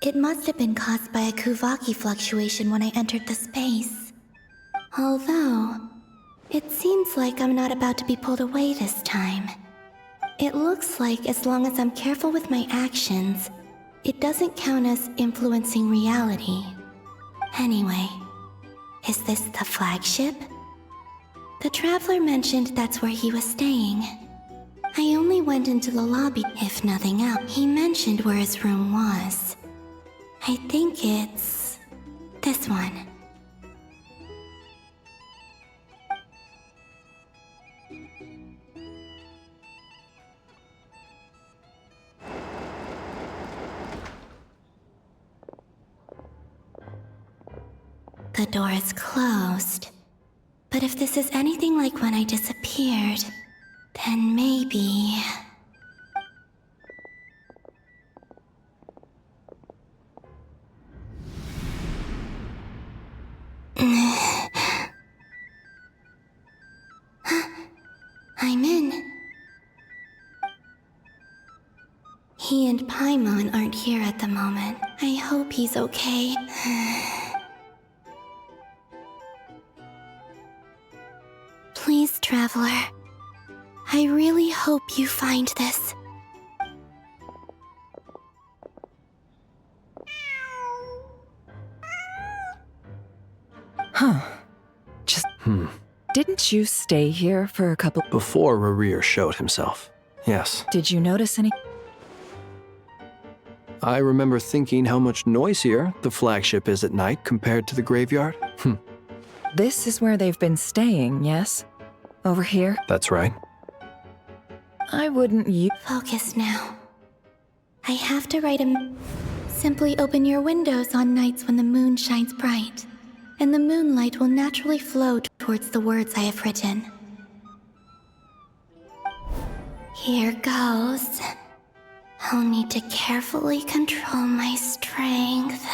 It must have been caused by a Kuvaki fluctuation when I entered the space. Although, it seems like I'm not about to be pulled away this time. It looks like as long as I'm careful with my actions, it doesn't count as influencing reality. Anyway, is this the flagship? The Traveler mentioned that's where he was staying. I only went into the lobby, if nothing else. He mentioned where his room was. I think it's this one. The door is closed. But if this is anything like when I disappeared, then maybe... I'm in. He and Paimon aren't here at the moment. I hope he's okay. Please, Traveler. I really hope you find this. Huh. Just... Didn't you stay here for a couple... Before Rerir showed himself, yes. Did you notice any... I remember thinking how much noisier the flagship is at night compared to the graveyard. This is where they've been staying, yes? Over here? That's right. I wouldn't Focus now. I have to write a... Simply open your windows on nights when the moon shines bright, and the moonlight will naturally flow towards the words I have written. Here goes. I'll need to carefully control my strength.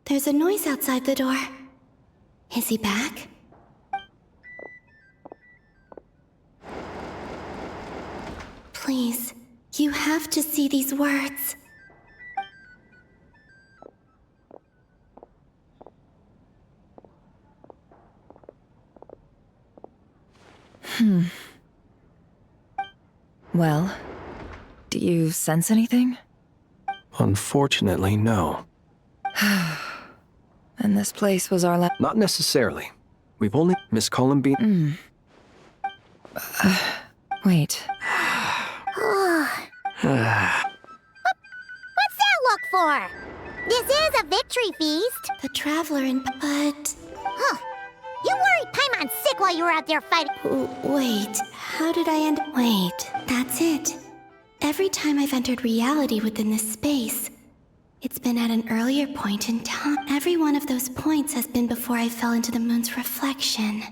There's a noise outside the door. Is he back? Please, you have to see these words. Well, do you sense anything? Unfortunately, no. And this place was our last... Not necessarily. We've only... Miss Columbine... Wait. What's that look for? This is a victory feast. The Traveler and... But... Huh. You worried Paimon's sick while you were out there fighting. Wait, how did I end... Wait, that's it. Every time I've entered reality within this space, it's been at an earlier point in time. Every one of those points has been before I fell into the moon's reflection.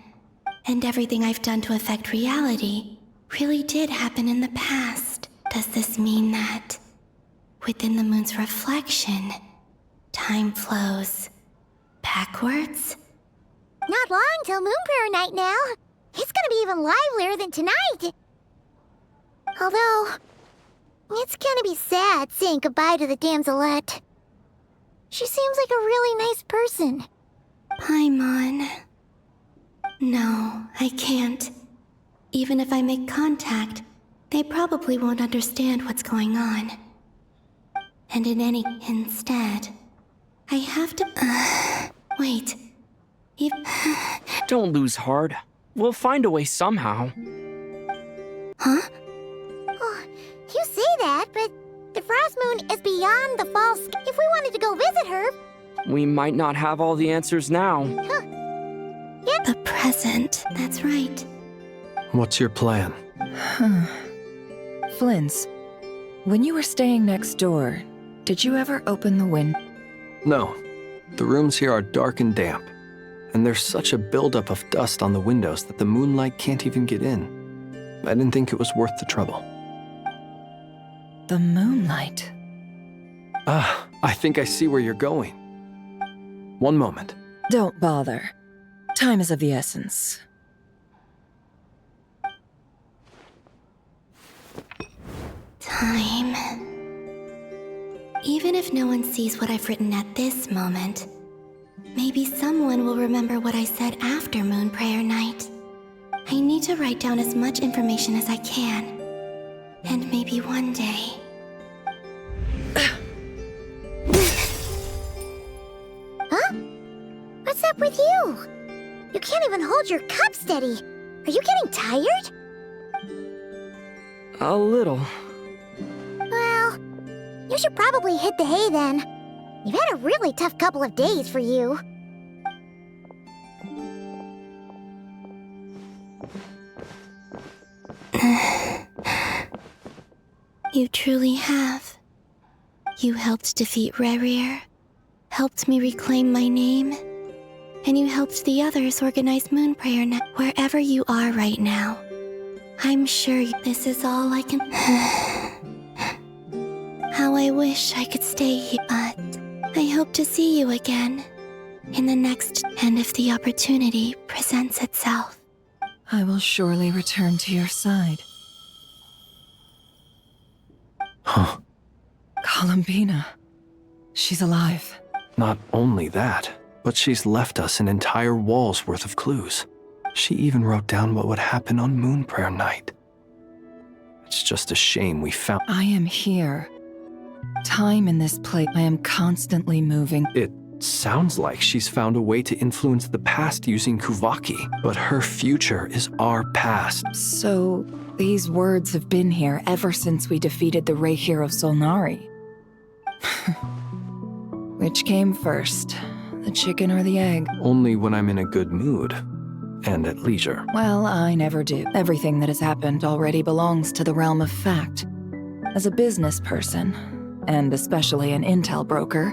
And everything I've done to affect reality really did happen in the past. Does this mean that within the moon's reflection, time flows backwards? Not long till Moon Prayer Night now. It's gonna be even livelier than tonight. Although, It's gonna be sad saying goodbye to the damselette. She seems like a really nice person. Paimon. No, I can't. Even if I make contact, they probably won't understand what's going on. And instead, I have to... wait. Don't lose heart. We'll find a way somehow. Huh? Oh, you say that, but the Frost Moon is beyond the false... If we wanted to go visit her... We might not have all the answers now. Huh. Yep. The present, that's right. What's your plan? Flint's, when you were staying next door, did you ever open the window? No. The rooms here are dark and damp, and there's such a buildup of dust on the windows that the moonlight can't even get in. I didn't think it was worth the trouble. The moonlight? I think I see where you're going. One moment. Don't bother. Time is of the essence. Time. Even if no one sees what I've written at this moment, maybe someone will remember what I said after Moon Prayer Night. I need to write down as much information as I can. And maybe one day... Huh? What's up with you? You can't even hold your cup steady. Are you getting tired? A little. Well, you should probably hit the hay then. You've had a really tough couple of days for you. You truly have. You helped defeat Rerir, helped me reclaim my name, and you helped the others organize Moon Prayer Night wherever you are right now. I'm sure this is all I can... How I wish I could stay here, but I hope to see you again in the next, and if the opportunity presents itself. I will surely return to your side. Huh. Columbina. She's alive. Not only that, but she's left us an entire wall's worth of clues. She even wrote down what would happen on Moon Prayer Night. It's just a shame we found... I am here. Time in this place. I am constantly moving. It sounds like she's found a way to influence the past using Kuvaki, but her future is our past. So, these words have been here ever since we defeated the Reihir of Solnari. Which came first, the chicken or the egg? Only when I'm in a good mood. And at leisure. Well, I never do. Everything that has happened already belongs to the realm of fact. As a business person, and especially an intel broker,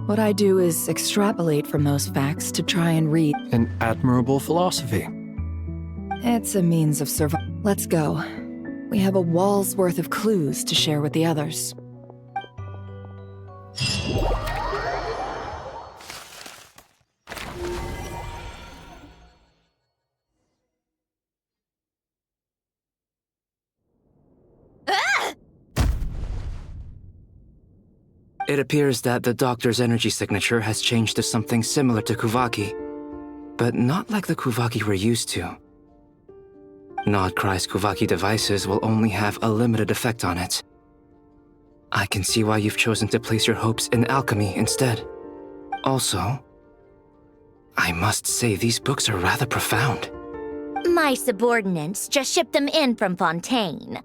what I do is extrapolate from those facts to try and read. An admirable philosophy. It's a means of survival. Let's go. We have a wall's worth of clues to share with the others. It appears that the doctor's energy signature has changed to something similar to Kuvaki, but not like the Kuvaki we're used to. Nodkrai's Kuvaki devices will only have a limited effect on it. I can see why you've chosen to place your hopes in alchemy instead. Also, I must say these books are rather profound. My subordinates just shipped them in from Fontaine.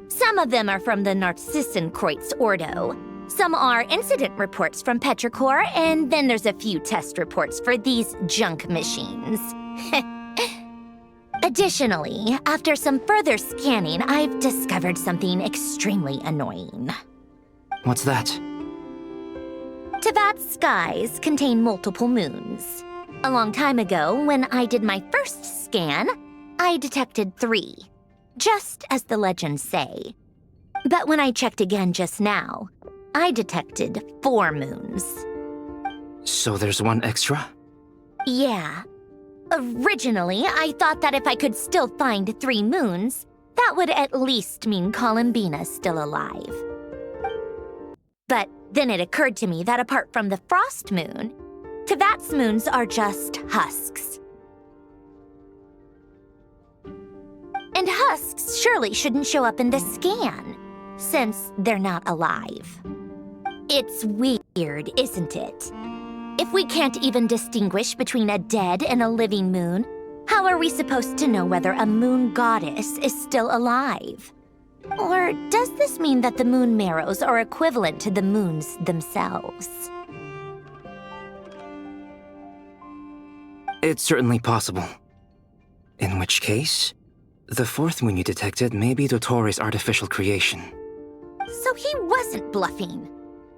Some of them are from the Narcissenkreuz Ordo. Some are incident reports from Petrichor, and then there's a few test reports for these junk machines. Additionally, after some further scanning, I've discovered something extremely annoying. What's that? Tevat's skies contain multiple moons. A long time ago, when I did my first scan, I detected 3, just as the legends say. But when I checked again just now, I detected 4 moons. So there's one extra? Yeah. Originally, I thought that if I could still find 3 moons, that would at least mean Columbina's still alive. But then it occurred to me that apart from the frost moon, Teyvat's moons are just husks. And husks surely shouldn't show up in the scan, since they're not alive. It's weird, isn't it? If we can't even distinguish between a dead and a living moon, how are we supposed to know whether a moon goddess is still alive? Or does this mean that the moon marrows are equivalent to the moons themselves? It's certainly possible. In which case, the fourth moon you detected may be Dottore artificial creation. So he wasn't bluffing.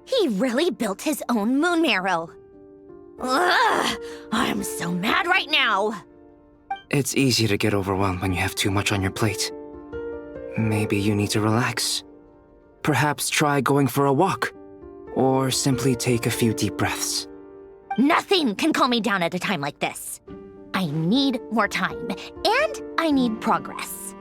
He really built his own moon marrow. Ugh! I'm so mad right now! It's easy to get overwhelmed when you have too much on your plate. Maybe you need to relax. Perhaps try going for a walk, or simply take a few deep breaths. Nothing can calm me down at a time like this. I need more time, and I need progress.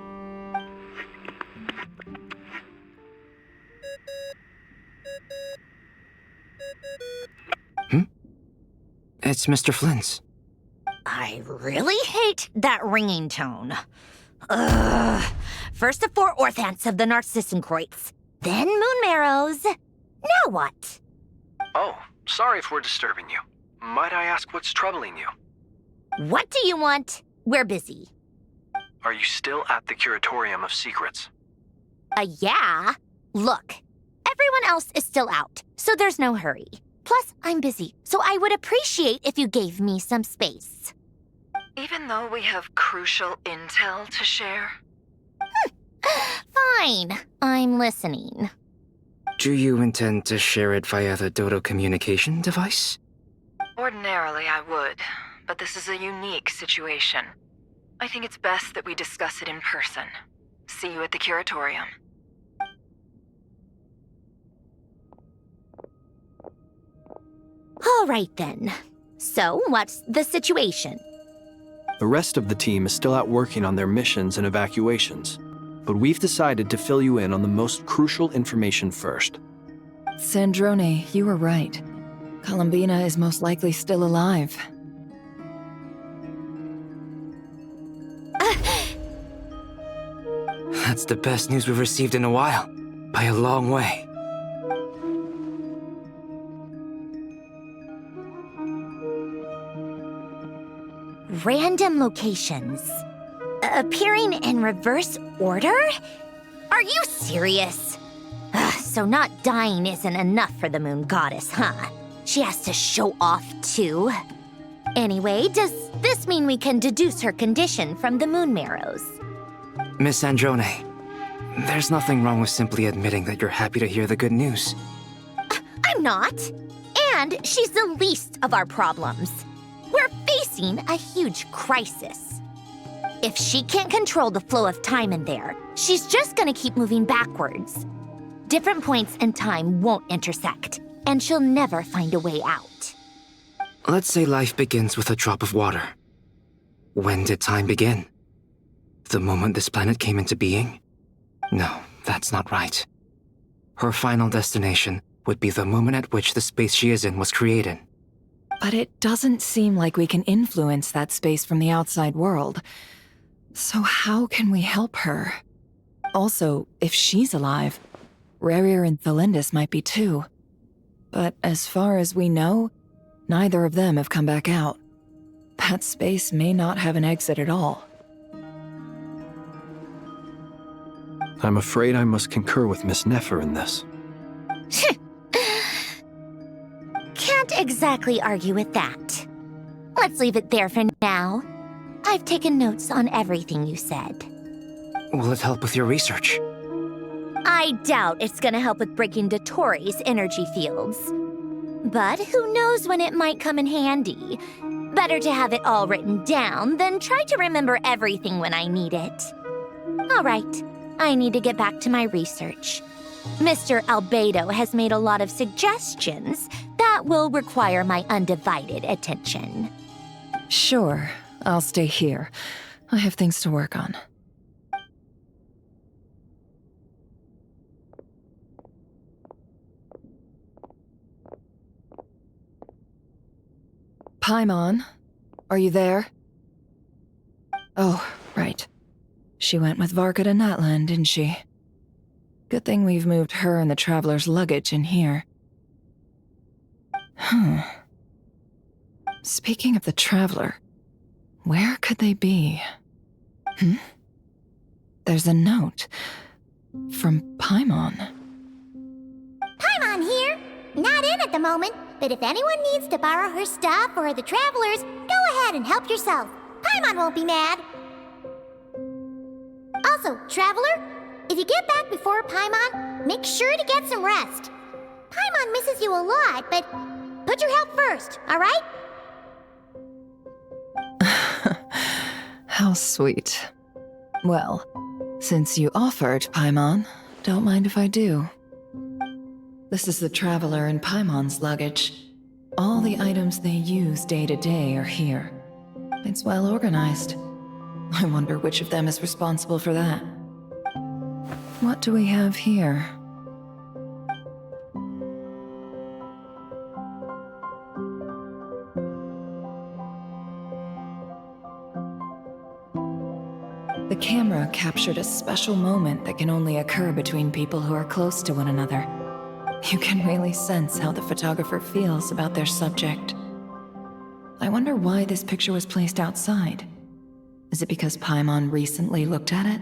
It's Mr. Flynn's. I really hate that ringing tone. Ugh. First the 4 orthants of the Narcissenkreuz, then moon marrows. Now what? Oh, sorry if we're disturbing you. Might I ask what's troubling you? What do you want? We're busy. Are you still at the Curatorium of Secrets? Yeah. Look, everyone else is still out, so there's no hurry. Plus, I'm busy, so I would appreciate if you gave me some space. Even though we have crucial intel to share? Fine, I'm listening. Do you intend to share it via the Dodo communication device? Ordinarily, I would, but this is a unique situation. I think it's best that we discuss it in person. See you at the Curatorium. All right then. So, what's the situation? The rest of the team is still out working on their missions and evacuations, but we've decided to fill you in on the most crucial information first. Sandrone, you were right. Columbina is most likely still alive. That's the best news we've received in a while, by a long way. Random locations. Appearing in reverse order? Are you serious? So not dying isn't enough for the moon goddess, huh? She has to show off too. Anyway, does this mean we can deduce her condition from the moon marrows? Miss Sandrone, there's nothing wrong with simply admitting that you're happy to hear the good news. I'm not. And she's the least of our problems. We're facing a huge crisis. If she can't control the flow of time in there, she's just gonna keep moving backwards. Different points in time won't intersect, and she'll never find a way out. Let's say life begins with a drop of water. When did time begin? The moment this planet came into being? No, that's not right. Her final destination would be the moment at which the space she is in was created. But it doesn't seem like we can influence that space from the outside world. So how can we help her? Also, if she's alive, Rerir and Thelindis might be too. But as far as we know, neither of them have come back out. That space may not have an exit at all. I'm afraid I must concur with Miss Nefer in this. Can't exactly argue with that. Let's leave it there for now. I've taken notes on everything you said. Will it help with your research? I doubt it's gonna help with breaking Dottore's energy fields. But who knows when it might come in handy. Better to have it all written down than try to remember everything when I need it. All right, I need to get back to my research. Mr. Albedo has made a lot of suggestions that will require my undivided attention. Sure, I'll stay here. I have things to work on. Paimon, are you there? Oh, right. She went with Varka to Natlan, didn't she? Good thing we've moved her and the Traveler's luggage in here. Speaking of the Traveler, where could they be? There's a note from Paimon. Paimon here. Not in at the moment, but if anyone needs to borrow her stuff or the Travelers, go ahead and help yourself. Paimon won't be mad. Also, Traveler, if you get back before Paimon, make sure to get some rest. Paimon misses you a lot, but put your health first, all right? How sweet. Well, since you offered, Paimon, don't mind if I do. This is the Traveler and Paimon's luggage. All the items they use day to day are here. It's well organized. I wonder which of them is responsible for that. What do we have here? The camera captured a special moment that can only occur between people who are close to one another. You can really sense how the photographer feels about their subject. I wonder why this picture was placed outside. Is it because Paimon recently looked at it?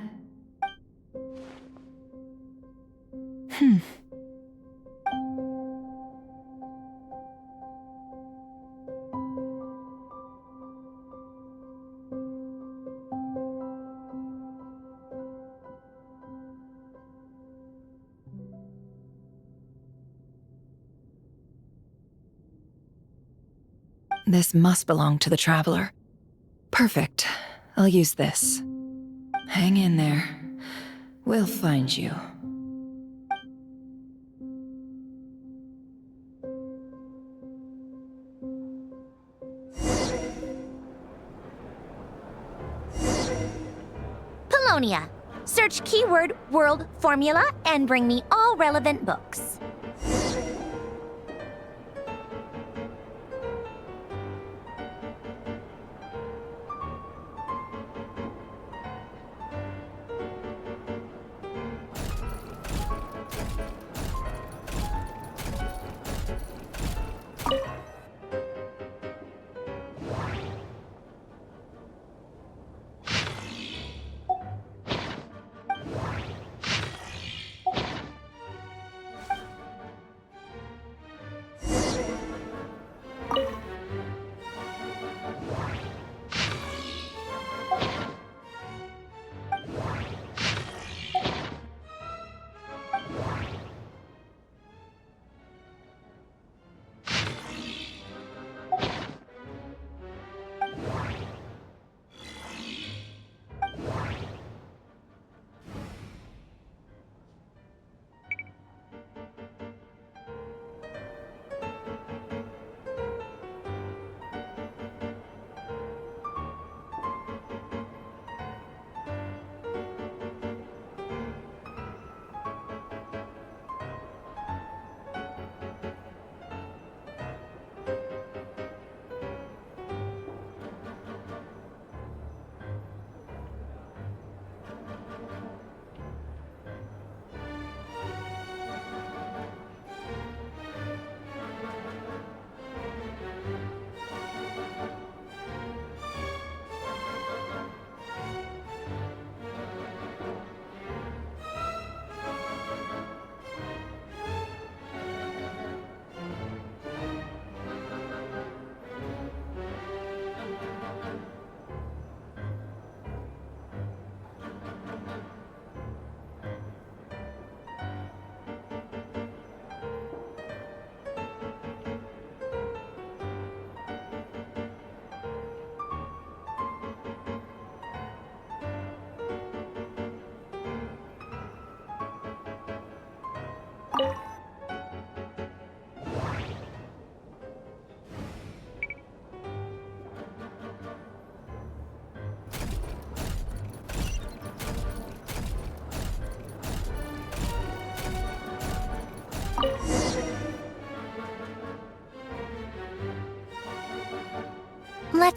This must belong to the Traveler. Perfect. I'll use this. Hang in there. We'll find you. Polonia. Search keyword world formula and bring me all relevant books.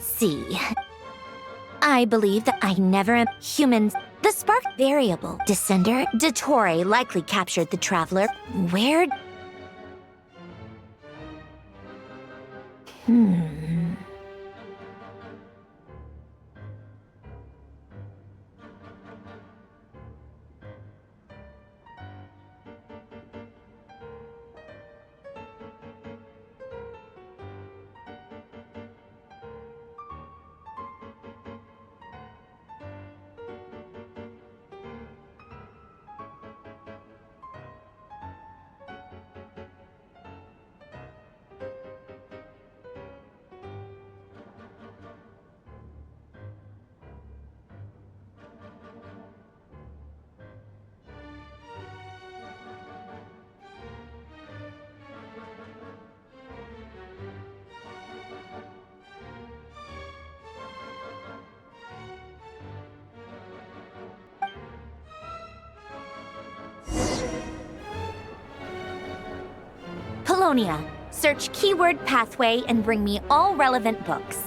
Let's see. I believe that I never am humans. The spark variable. Descender. Dottore likely captured the traveler. Where? Polonia. Search keyword pathway and bring me all relevant books.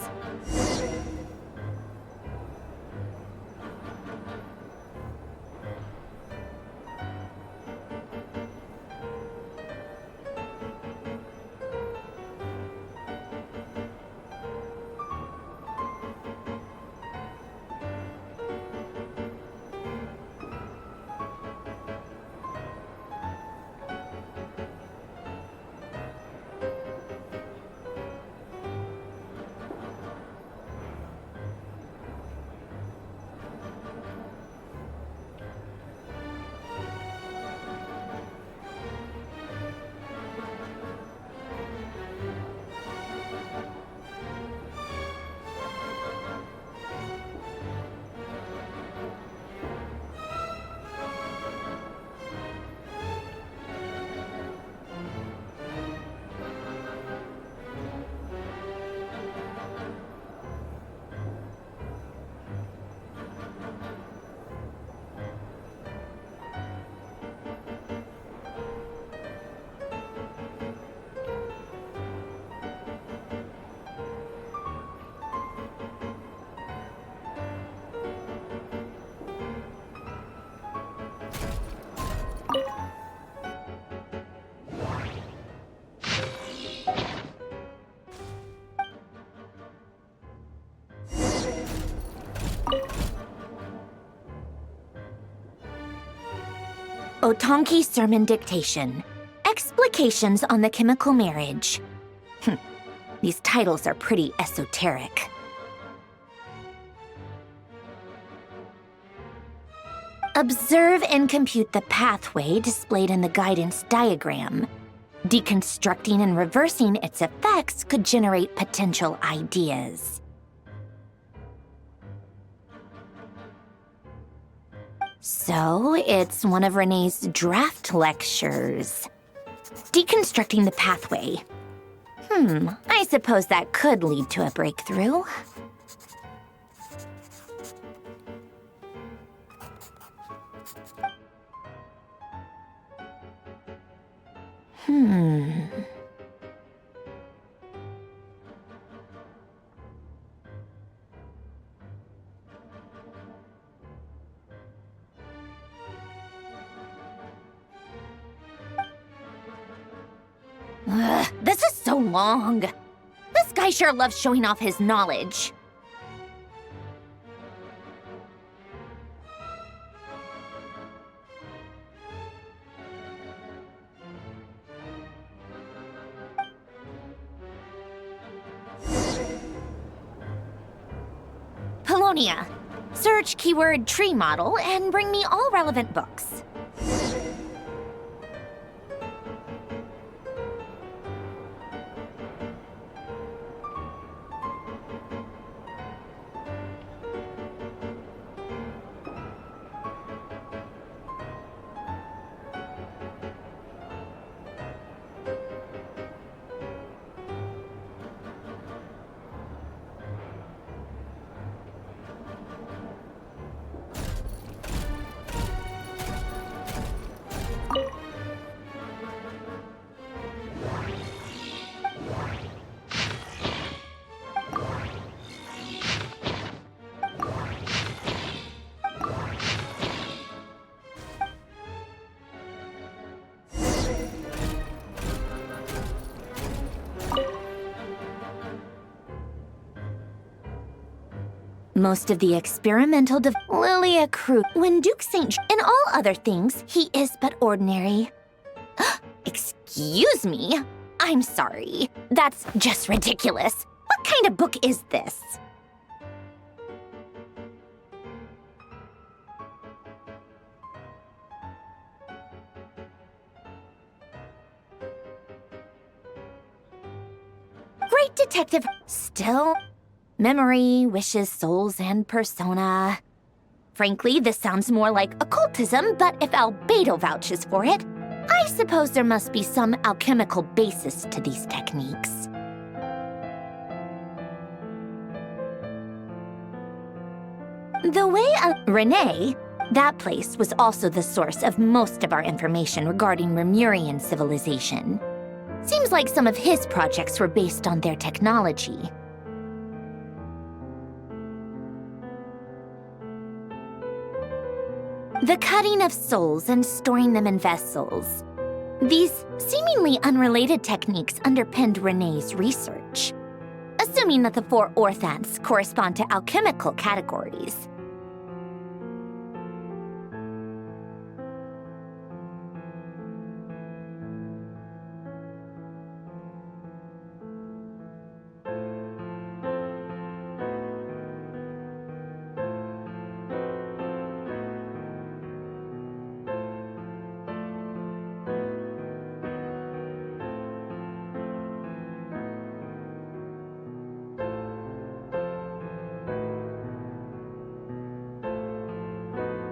Otonki Sermon Dictation. Explications on the Chemical Marriage. These titles are pretty esoteric. Observe and compute the pathway displayed in the guidance diagram. Deconstructing and reversing its effects could generate potential ideas. So, it's one of Renee's draft lectures. Deconstructing the pathway. I suppose that could lead to a breakthrough. This is so long. This guy sure loves showing off his knowledge. Polonia. Search keyword tree model and bring me all relevant books. Most of the experimental Lilia Crew, when Duke St. In all other things, he is but ordinary. Excuse me? I'm sorry. That's just ridiculous. What kind of book is this? Great detective. Still, memory, wishes, souls, and persona. Frankly, this sounds more like occultism, but if Albedo vouches for it, I suppose there must be some alchemical basis to these techniques. The way Renee, that place was also the source of most of our information regarding Remurian civilization. Seems like some of his projects were based on their technology. The cutting of souls and storing them in vessels. These seemingly unrelated techniques underpinned Renee's research, assuming that the 4 orthants correspond to alchemical categories.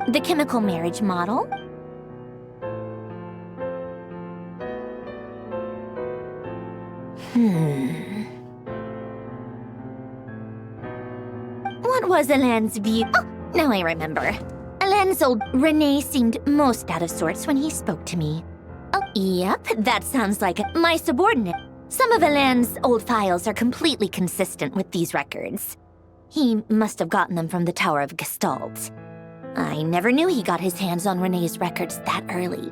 The chemical marriage model. What was Alain's view? Oh, now I remember. Alain's old Renee seemed most out of sorts when he spoke to me. Oh, yep, that sounds like my subordinate. Some of Alain's old files are completely consistent with these records. He must have gotten them from the Tower of Gestalt. I never knew he got his hands on Renee's records that early.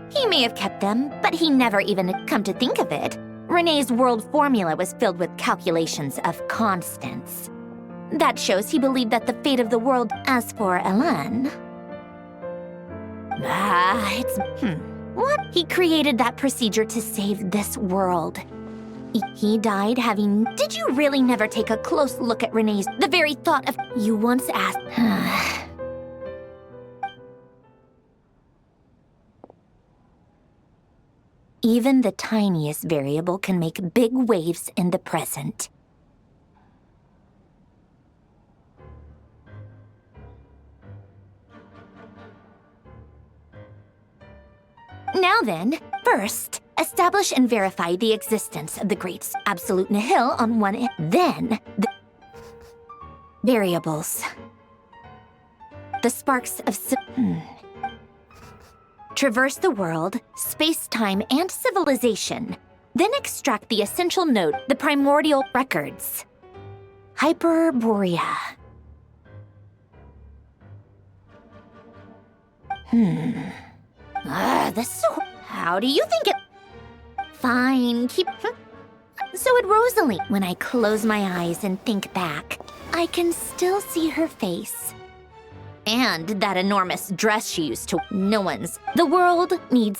He may have kept them, but he never even come to think of it. Renee's world formula was filled with calculations of constants. That shows he believed that the fate of the world. As for Yelan... What? He created that procedure to save this world. He died having... Did you really never take a close look at Renee's... The very thought of... You once asked... Even the tiniest variable can make big waves in the present. Now then, first, establish and verify the existence of the great absolute nihil on one end. Then, the variables. The sparks of... Traverse the world, space-time, and civilization. Then extract the essential node, the primordial records. Hyperborea. This is so... How do you think it... Fine, keep... So would Rosalie. When I close my eyes and think back, I can still see her face. And that enormous dress she used to... No one's... The world needs...